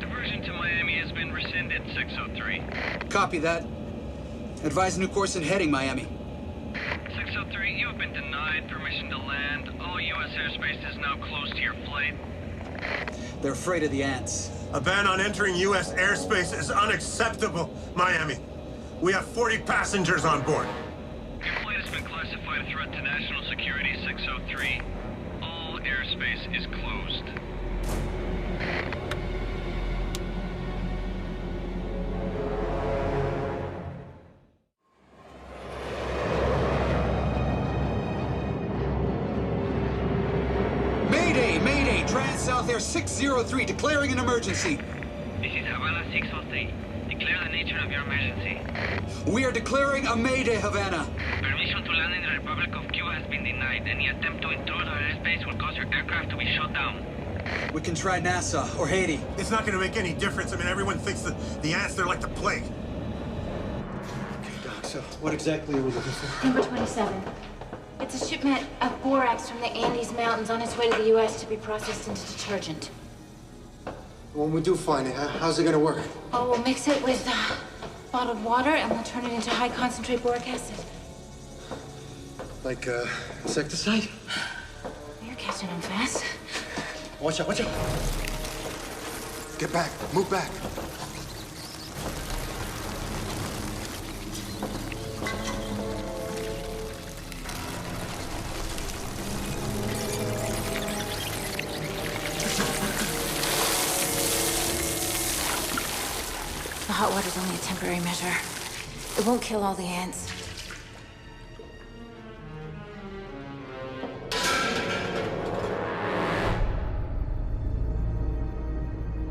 Diversion to Miami has been rescinded, 603. Copy that. Advise new course and heading, Miami. 603, you have been denied permission to land. All U.S. airspace is now closed to your flight. They're afraid of the ants. A ban on entering U.S. airspace is unacceptable, Miami. We have 40 passengers on board. Your flight has been classified a threat to national security, 603. All airspace is closed. Mayday! Mayday! Trans-South Air 603 declaring an emergency. This is Havana 603. Declare the nature of your emergency. We are declaring a Mayday, Havana. Permission to land in the Republic of Cuba has been denied. Any attempt to intrude our airspace will cause your aircraft to be shot down. We can try NASA or Haiti. It's not going to make any difference. I mean, everyone thinks that the ants, they're like the plague. Okay, Doc, so what exactly are we looking for? Number 27. It's a shipment of borax from the Andes Mountains on its way to the U.S. to be processed into detergent. When we do find it, how's it gonna work? Oh, we'll mix it with bottled water and we'll turn it into high concentrate boric acid. Like, insecticide? You're catching on fast. Watch out, watch out. Get back, move back. The hot water's only a temporary measure. It won't kill all the ants.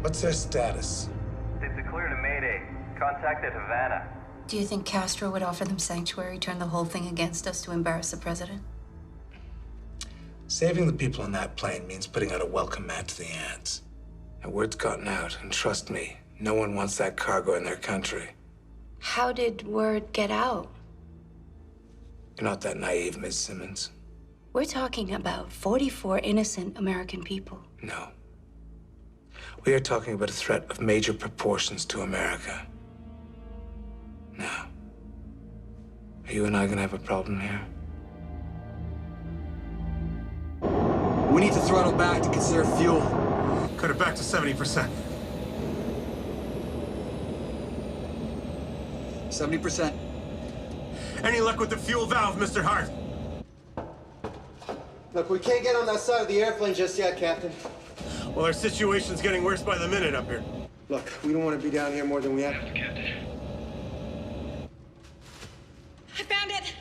What's their status? They've declared a Mayday. Contacted Havana. Do you think Castro would offer them sanctuary, turn the whole thing against us to embarrass the president? Saving the people on that plane means putting out a welcome mat to the ants. And word's gotten out, and trust me, no one wants that cargo in their country. How did word get out? You're not that naive, Miss Simmons. We're talking about 44 innocent American people. No. We are talking about a threat of major proportions to America. Now, are you and I gonna have a problem here? We need to throttle back to conserve fuel. Cut it back to 70%. 70%. Any luck with the fuel valve, Mr. Hart? Look, we can't get on that side of the airplane just yet, Captain. Well, our situation's getting worse by the minute up here. Look, we don't want to be down here more than we have. I found it.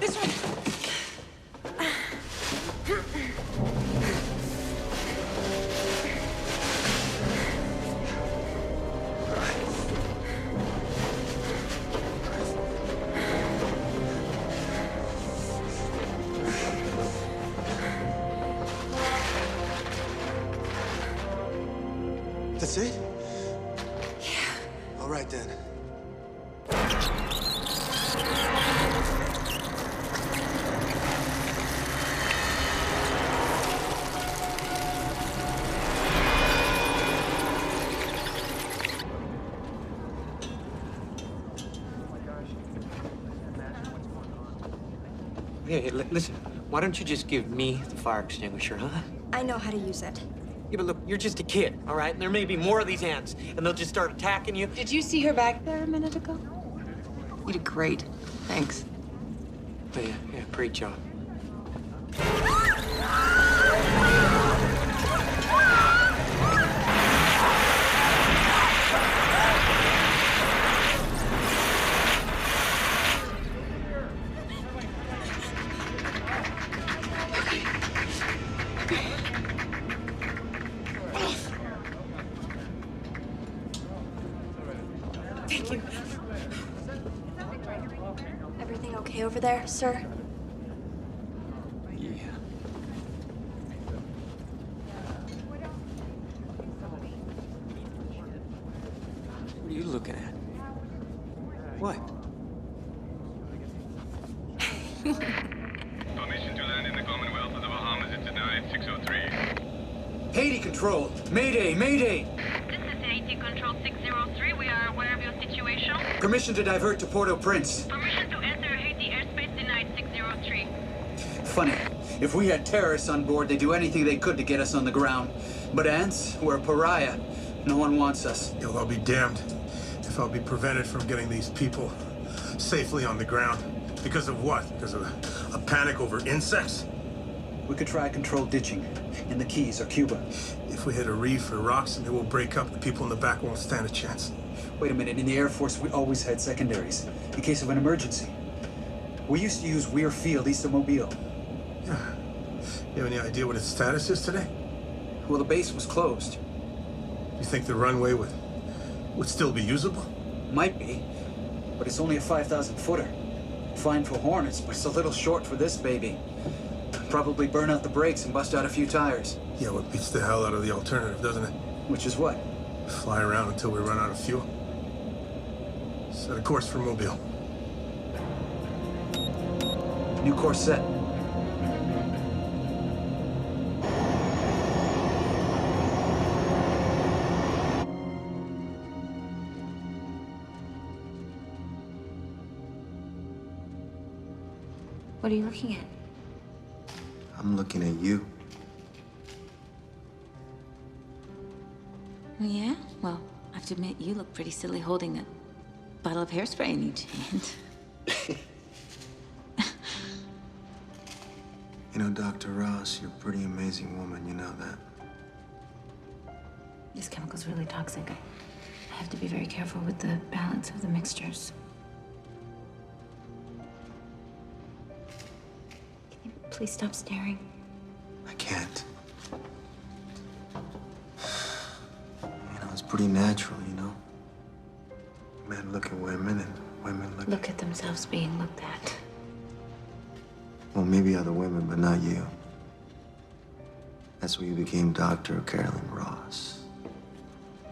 This one. That's it? Yeah. All right, then. Hey, listen, why don't you just give me the fire extinguisher, huh? I know how to use it. Yeah, but look, you're just a kid, all right? And there may be more of these ants, and they'll just start attacking you. Did you see her back there a minute ago? You did great. Thanks. Oh, yeah, great job. Thank you. Everything okay over there, sir? Yeah. What are you looking at? What? Permission to land in the Commonwealth of the Bahamas is denied, 603. Haiti Control. Mayday, Mayday. This is Haiti Control 603. We are aware of your situation. Permission to divert to Port-au-Prince. Permission to enter Haiti airspace denied, 603. Funny. If we had terrorists on board, they'd do anything they could to get us on the ground. But ants, we're a pariah. No one wants us. Yo, I'll be damned if I'll be prevented from getting these people safely on the ground. Because of what? Because of a panic over insects? We could try controlled ditching in the Keys or Cuba. If we hit a reef or rocks and they will break up, the people in the back won't stand a chance. Wait a minute, in the Air Force, we always had secondaries in case of an emergency. We used to use Weir Field east of Mobile. Yeah. You have any idea what its status is today? Well, the base was closed. You think the runway would still be usable? Might be, but it's only a 5,000-footer. Fine for Hornets, but it's a little short for this baby. Probably burn out the brakes and bust out a few tires. Yeah, what beats the hell out of the alternative, doesn't it? Which is what? Fly around until we run out of fuel. Set a course for Mobile. New course set. What are you looking at? I'm looking at you. Oh, yeah? Well, I have to admit, you look pretty silly holding that bottle of hairspray in each hand. You know, Dr. Ross, you're a pretty amazing woman, you know that. This chemical's really toxic. I have to be very careful with the balance of the mixtures. Can you please stop staring? I can't. You know, it's pretty natural, you know? Men look at women and women Look at themselves being looked at. Well, maybe other women, but not you. That's why you became Dr. Carolyn Ross.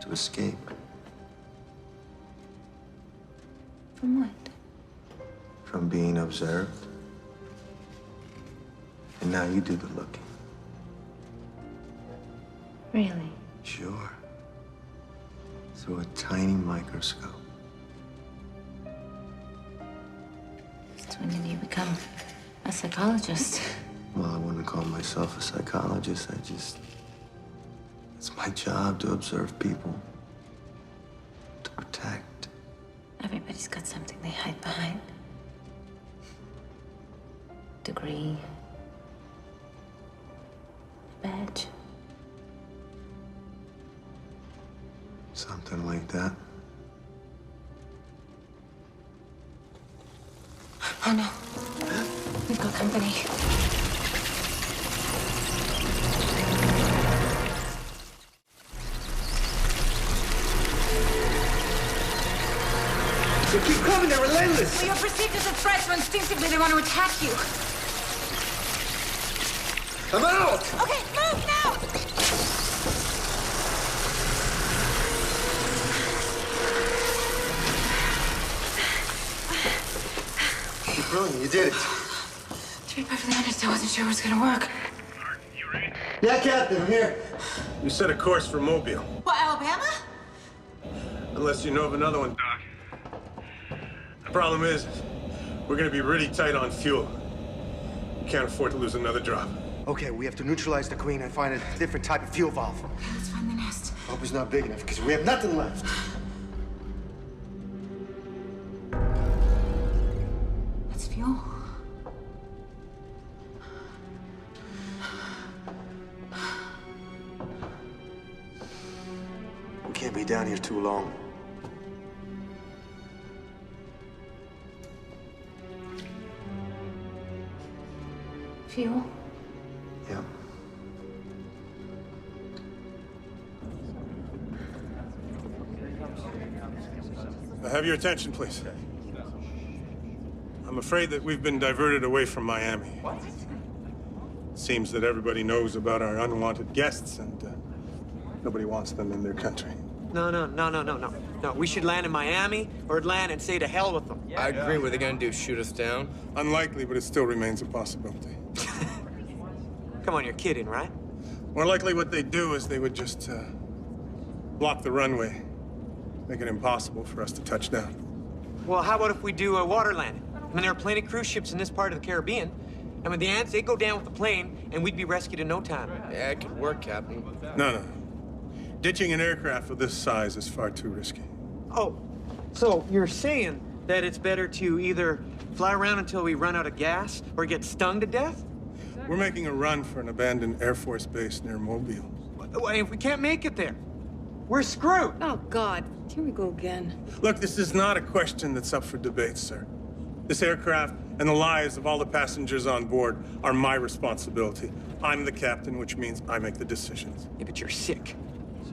To escape. From what? From being observed. And now you do the looking. Really? Sure. Through a tiny microscope. So when did you become a psychologist? Well, I wouldn't call myself a psychologist. It's my job to observe people. To protect. Everybody's got something they hide behind. Degree. A badge. Something like that. Oh no. We've got company. They keep coming, they're relentless! Well, you're perceived as a threat, so instinctively they want to attack you. I'm out! Okay, move now! You're brilliant, you did it. To be perfectly honest, I wasn't sure it was gonna work. Yeah, Captain, I'm here. You set a course for Mobile. What, Alabama? Unless you know of another one, Doc. The problem is, we're gonna be really tight on fuel. We can't afford to lose another drop. Okay, we have to neutralize the queen and find a different type of fuel valve. Let's find the nest. Hope it's not big enough, because we have nothing left. That's fuel. We can't be down here too long. Fuel? Yeah. Have your attention, please. I'm I'm afraid that we've been diverted away from Miami. What? Seems that everybody knows about our unwanted guests, and nobody wants them in their country. No. We should land in Miami or land and say to hell with them. I agree. What are they gonna do? Shoot us down? Unlikely, but it still remains a possibility. Come on, you're kidding, right? More likely what they'd do is they would just block the runway, make it impossible for us to touch down. Well, how about if we do a water landing? I mean, there are plenty of cruise ships in this part of the Caribbean. And when the ants, they go down with the plane, and we'd be rescued in no time. Yeah, it could work, Captain. No. Ditching an aircraft of this size is far too risky. Oh, so you're saying that it's better to either fly around until we run out of gas or get stung to death? We're making a run for an abandoned Air Force base near Mobile. If we can't make it there, we're screwed. Oh, God. Here we go again. Look, this is not a question that's up for debate, sir. This aircraft and the lives of all the passengers on board are my responsibility. I'm the captain, which means I make the decisions. Yeah, but you're sick.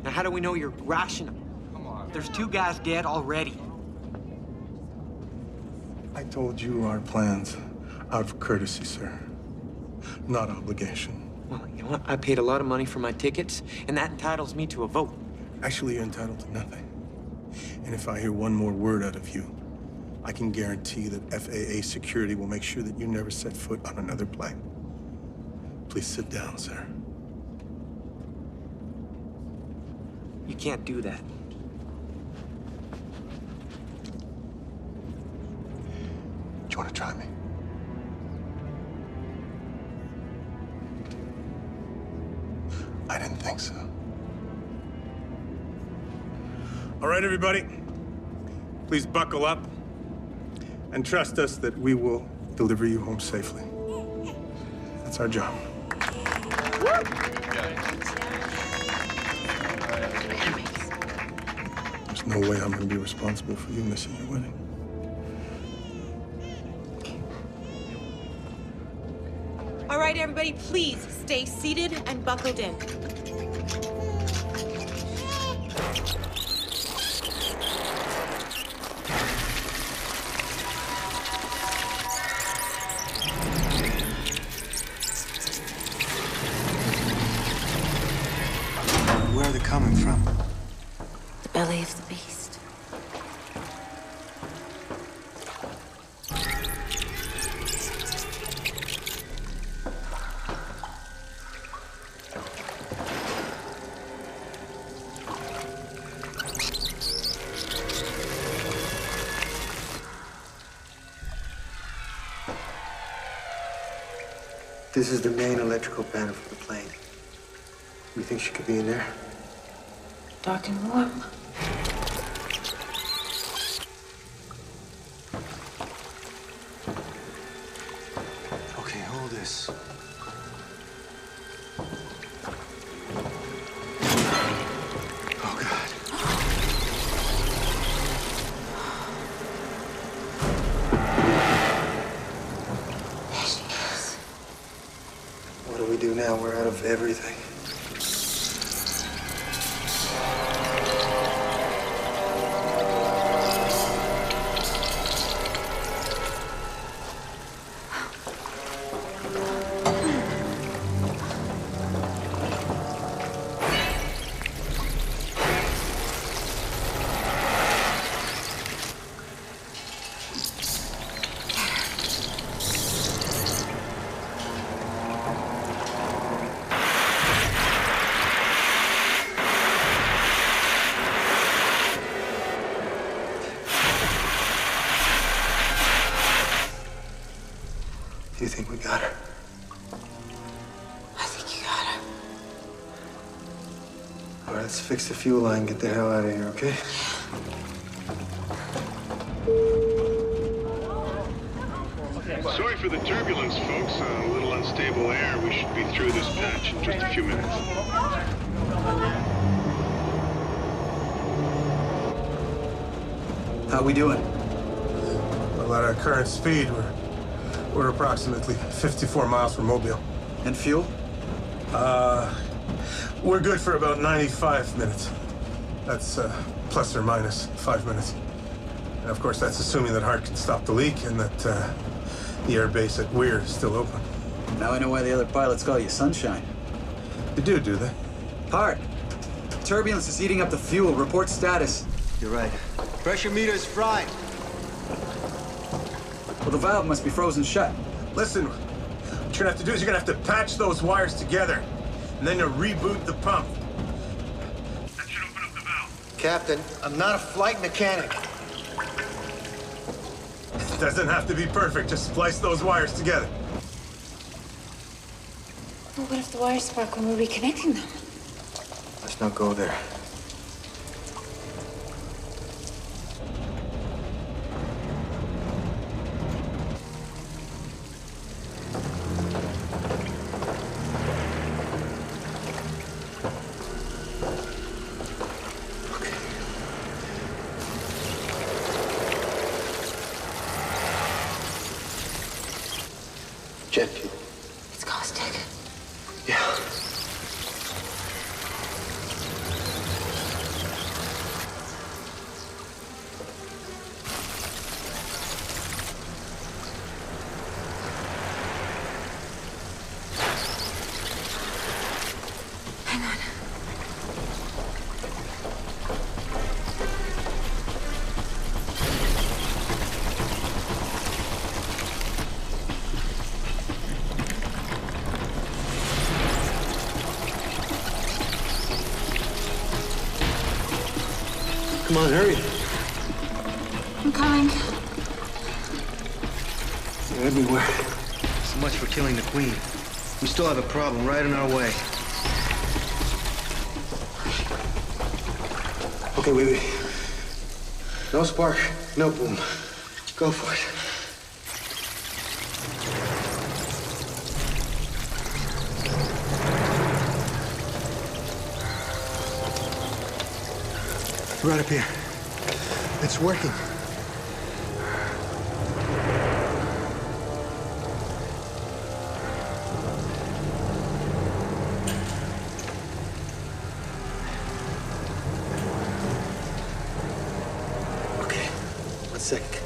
Now, how do we know you're rational? Come on. There's 2 guys dead already. I told you our plans out of courtesy, sir. Not obligation. Well, you know what? I paid a lot of money for my tickets, and that entitles me to a vote. Actually, you're entitled to nothing. And if I hear one more word out of you, I can guarantee that FAA security will make sure that you never set foot on another plane. Please sit down, sir. You can't do that. Do you want to try me? I didn't think so. All right, everybody. Please buckle up and trust us that we will deliver you home safely. That's our job. There's no way I'm going to be responsible for you missing your wedding. All right, everybody, please stay seated and buckled in. Where are they coming from? The belly of the beast. This is the main electrical panel for the plane. You think she could be in there? Dark and warm. Okay, hold this. Oh, God. There she is. What do we do now? We're out of everything. Do you think we got her? I think you got her. All right, let's fix the fuel line and get the hell out of here, okay? Sorry for the turbulence, folks. A little unstable air. We should be through this patch in just a few minutes. How we doing? Well, at our current speed, we're approximately 54 miles from Mobile. And fuel? We're good for about 95 minutes. That's plus or minus 5 minutes. And of course, that's assuming that Hart can stop the leak and that The air base at Weir is still open. Now I know why the other pilots call you Sunshine. They do they? Hart, turbulence is eating up the fuel. Report status. You're right. Pressure meter is fried. Well, the valve must be frozen shut. Listen, what you're gonna have to do is you're gonna have to patch those wires together, and then to reboot the pump. That should open up the valve. Captain, I'm not a flight mechanic. It doesn't have to be perfect. Just splice those wires together. Well, what if the wires spark when we're reconnecting them? Let's not go there. Jet fuel. It's caustic. Yeah. Hang on. Come on, hurry. I'm coming. They're everywhere. So much for killing the Queen. We still have a problem right in our way. Okay, wait. No spark, no boom. Go for it. Right up here. It's working. Okay, 1 second.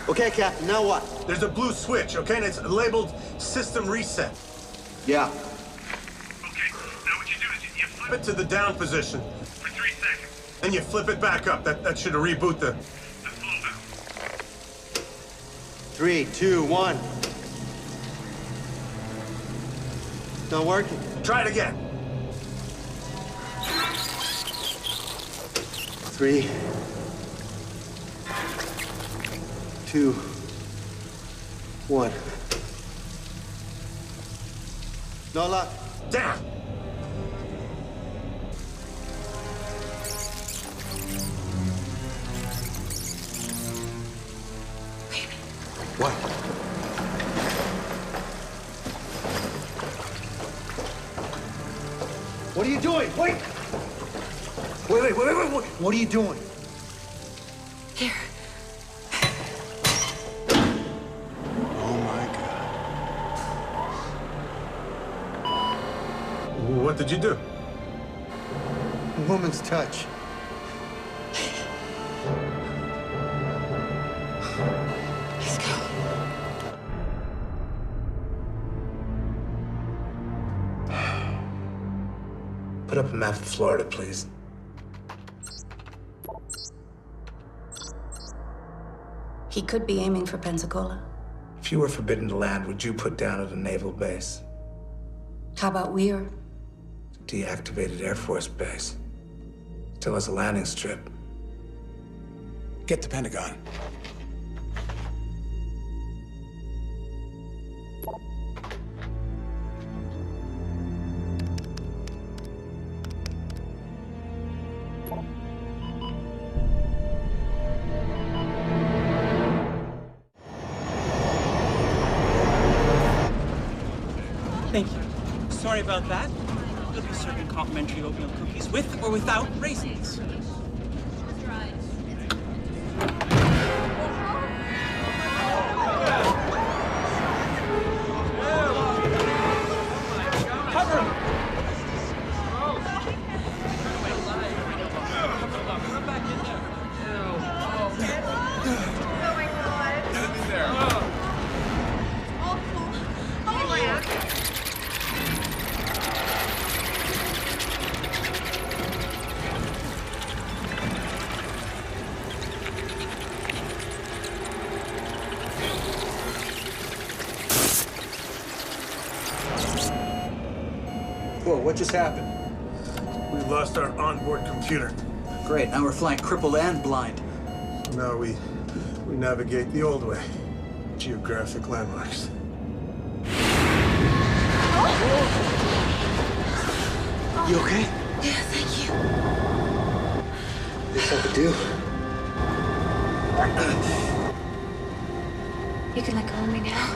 Okay, Captain, now what? There's a blue switch, okay? And it's labeled System Reset. Yeah. Flip it to the down position. For 3 seconds. Then you flip it back up. That should reboot the... The flow valve. 3, 2, 1. Not working. Try it again. 3, 2, 1. No luck. Down. What? What are you doing? Wait! Wait. What are you doing? Here. Oh my God. What did you do? A woman's touch. Let's go. Put up a map of Florida, please. He could be aiming for Pensacola. If you were forbidden to land, would you put down at a naval base? How about Weir? Deactivated Air Force base. Still has a landing strip. Get to Pentagon. Thank you. Sorry about that. We'll be serving complimentary oatmeal cookies with or without raisins. Cover him! Whoa, what just happened? We lost our onboard computer. Great, now we're flying crippled and blind. Now we navigate the old way. Geographic landmarks. You okay? Yeah, thank you. Least I could do. You can let go of me now.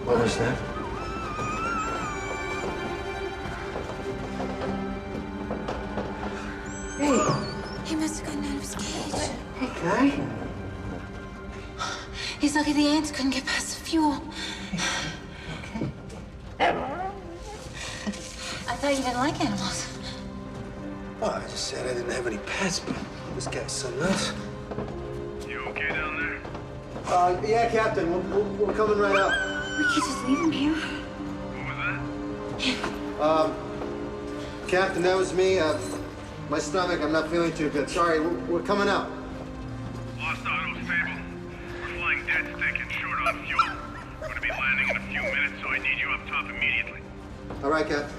What was that? Hey. He must have gotten out of his cage. Hey, guy. He's lucky the ants couldn't get past the fuel. I thought you didn't like animals. Oh, I just said I didn't have any pets, but this guy's so nuts. You okay down there? Yeah, Captain. We're coming right up. We can't just leave him here. What was that? Captain, that was me. My stomach, I'm not feeling too good. Sorry, we're coming up. Lost auto stable. We're flying dead stick and short on fuel. We're gonna be landing in a few minutes, so I need you up top immediately. All right, Captain.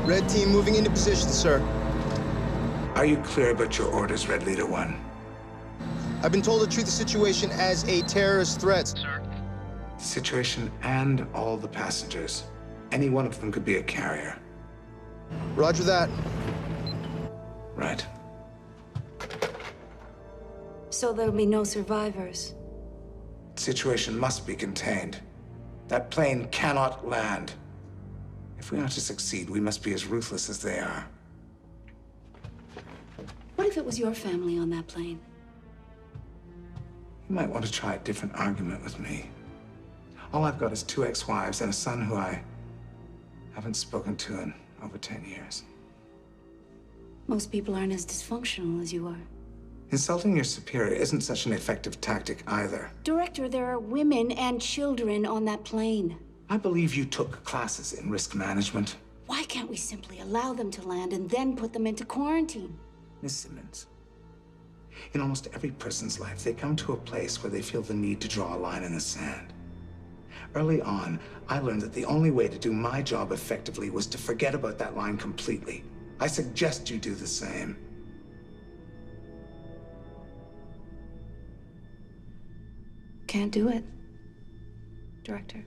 Red team moving into position, sir. Are you clear about your orders, Red Leader 1? I've been told to treat the situation as a terrorist threat. Sir? Situation and all the passengers. Any one of them could be a carrier. Roger that. Right. So there'll be no survivors. Situation must be contained. That plane cannot land. If we are to succeed, we must be as ruthless as they are. What if it was your family on that plane? You might want to try a different argument with me. All I've got is 2 ex-wives and a son who I haven't spoken to in over 10 years. Most people aren't as dysfunctional as you are. Insulting your superior isn't such an effective tactic either. Director, there are women and children on that plane. I believe you took classes in risk management. Why can't we simply allow them to land and then put them into quarantine? Miss Simmons, in almost every person's life, they come to a place where they feel the need to draw a line in the sand. Early on, I learned that the only way to do my job effectively was to forget about that line completely. I suggest you do the same. Can't do it, Director.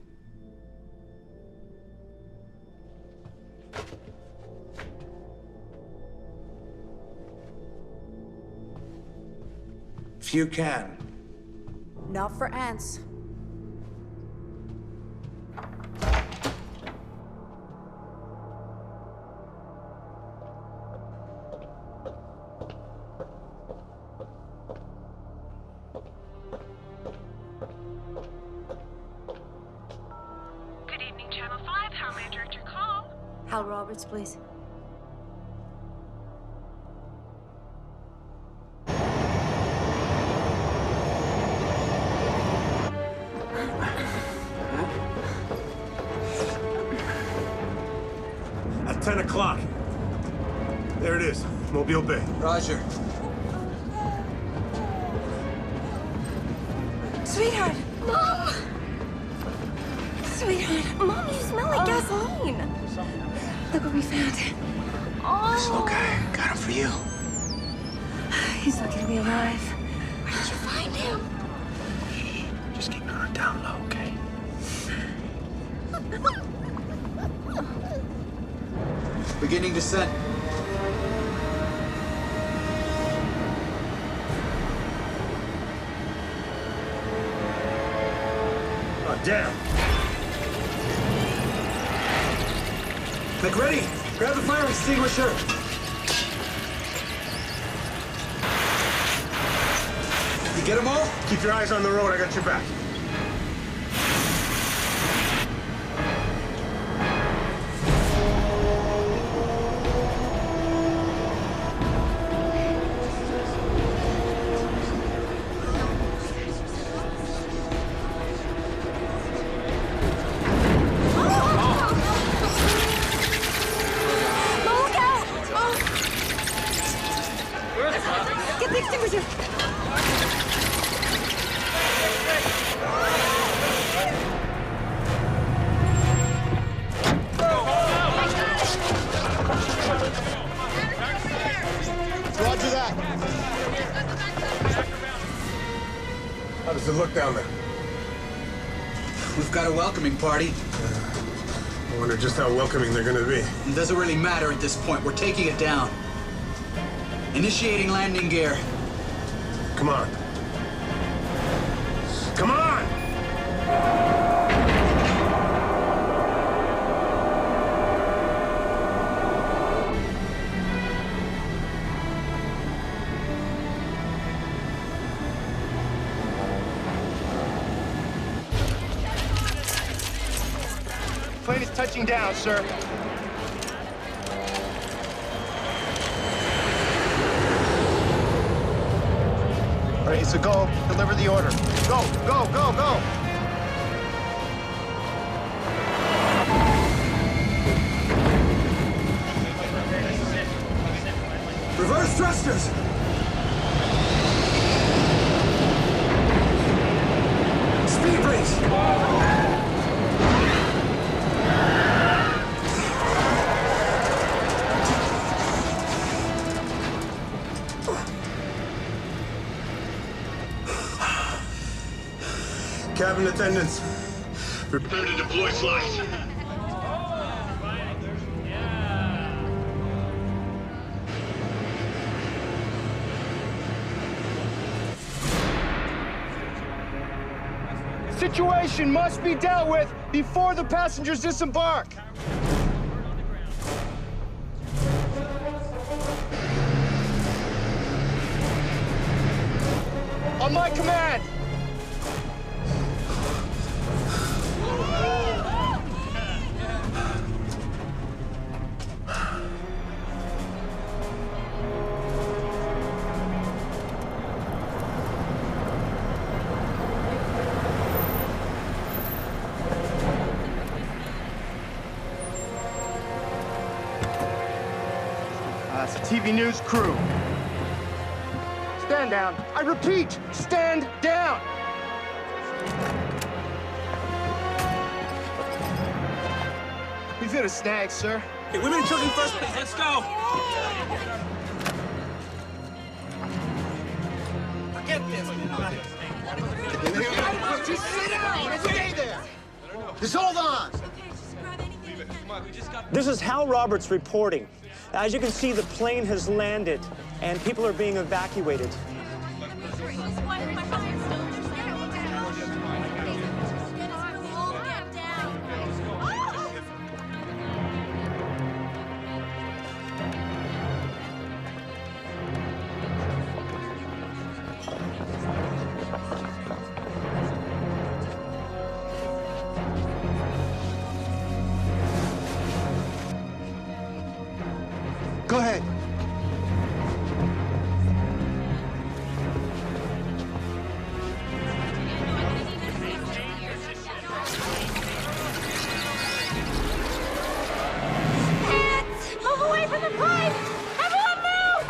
Few can. Not for ants. Good evening, Channel 5. How may I direct your call? Hal Roberts, please. At 10 o'clock. There it is, Mobile Bay. Roger. Sweetheart! Mom! Sweetheart! Mom, you smell like gasoline! Look what we found. This little guy got him for you. He's lucky to be alive. Where did you find him? Just keep it on down low, okay? Beginning descent. Oh, damn. McReady, grab the fire extinguisher. You get them all? Keep your eyes on the road, I got your back. Get the the extinguisher! Roger that. How does it look down there? We've got a welcoming party. I wonder just how welcoming they're gonna be. It doesn't really matter at this point. We're taking it down. Initiating landing gear. Come on. Come on! Plane is touching down, sir. All right, it's a go. Deliver the order. Go, go, go, go. Reverse thrusters! Speed brakes! Cabin attendants, Prepare to deploy flight. Situation must be dealt with before the passengers disembark. On my command. It's a TV news crew. Stand down. I repeat, stand down. We've hit a snag, sir. Hey, women and children first, please. Let's go. Forget this. Just sit down and stay there. Just hold on. This is Hal Roberts reporting. As you can see, the plane has landed, and people are being evacuated. Go ahead. Move away from the pipe! Everyone move!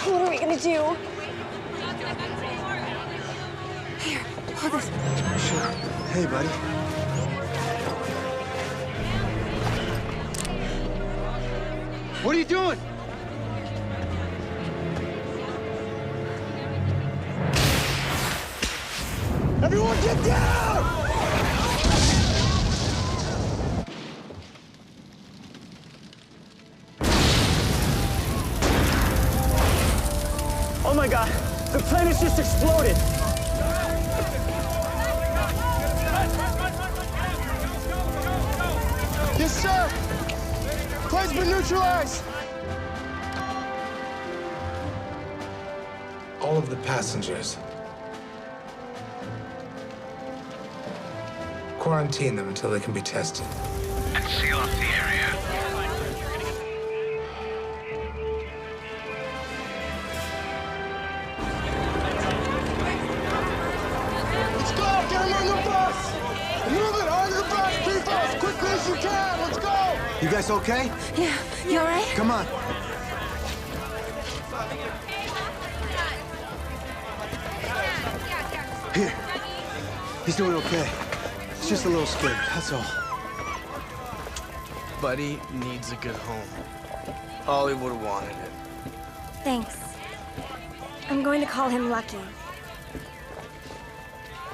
What are we gonna do? Here, hold this. Sure. Hey, buddy. What are you doing? Everyone get down! Oh my God, the plane has just exploded. Yes, sir. Plane's been neutralized. All of the passengers. Quarantine them until they can be tested. seal off the area. Let's go! Get him on the bus! Move it! On the bus, people! As quickly as you can! Let's go! You guys okay? Yeah, you all right? Come on. Here. He's doing okay. He's just a little scared, that's all. Buddy needs a good home. Ollie would have wanted it. Thanks. I'm going to call him Lucky.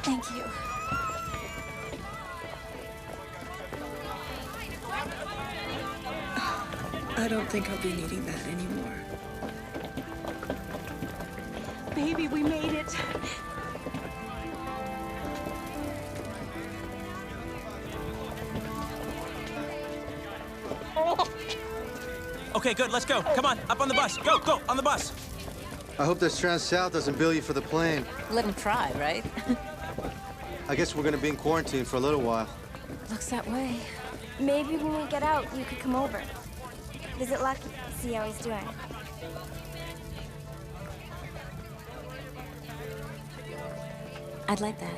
Thank you. I don't think I'll be needing that anymore. Baby, we made it. Okay, good, let's go. Come on, up on the bus. Go, go, on the bus. I hope that Strand South doesn't bill you for the plane. Let him try, right? I guess we're gonna be in quarantine for a little while. Looks that way. Maybe when we get out, you could come over. Visit Lucky, see how he's doing. I'd like that.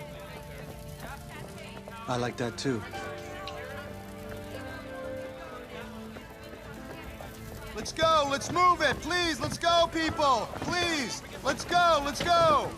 I like that too. Let's go! Let's move it! Please, let's go, people! Please! Let's go! Let's go!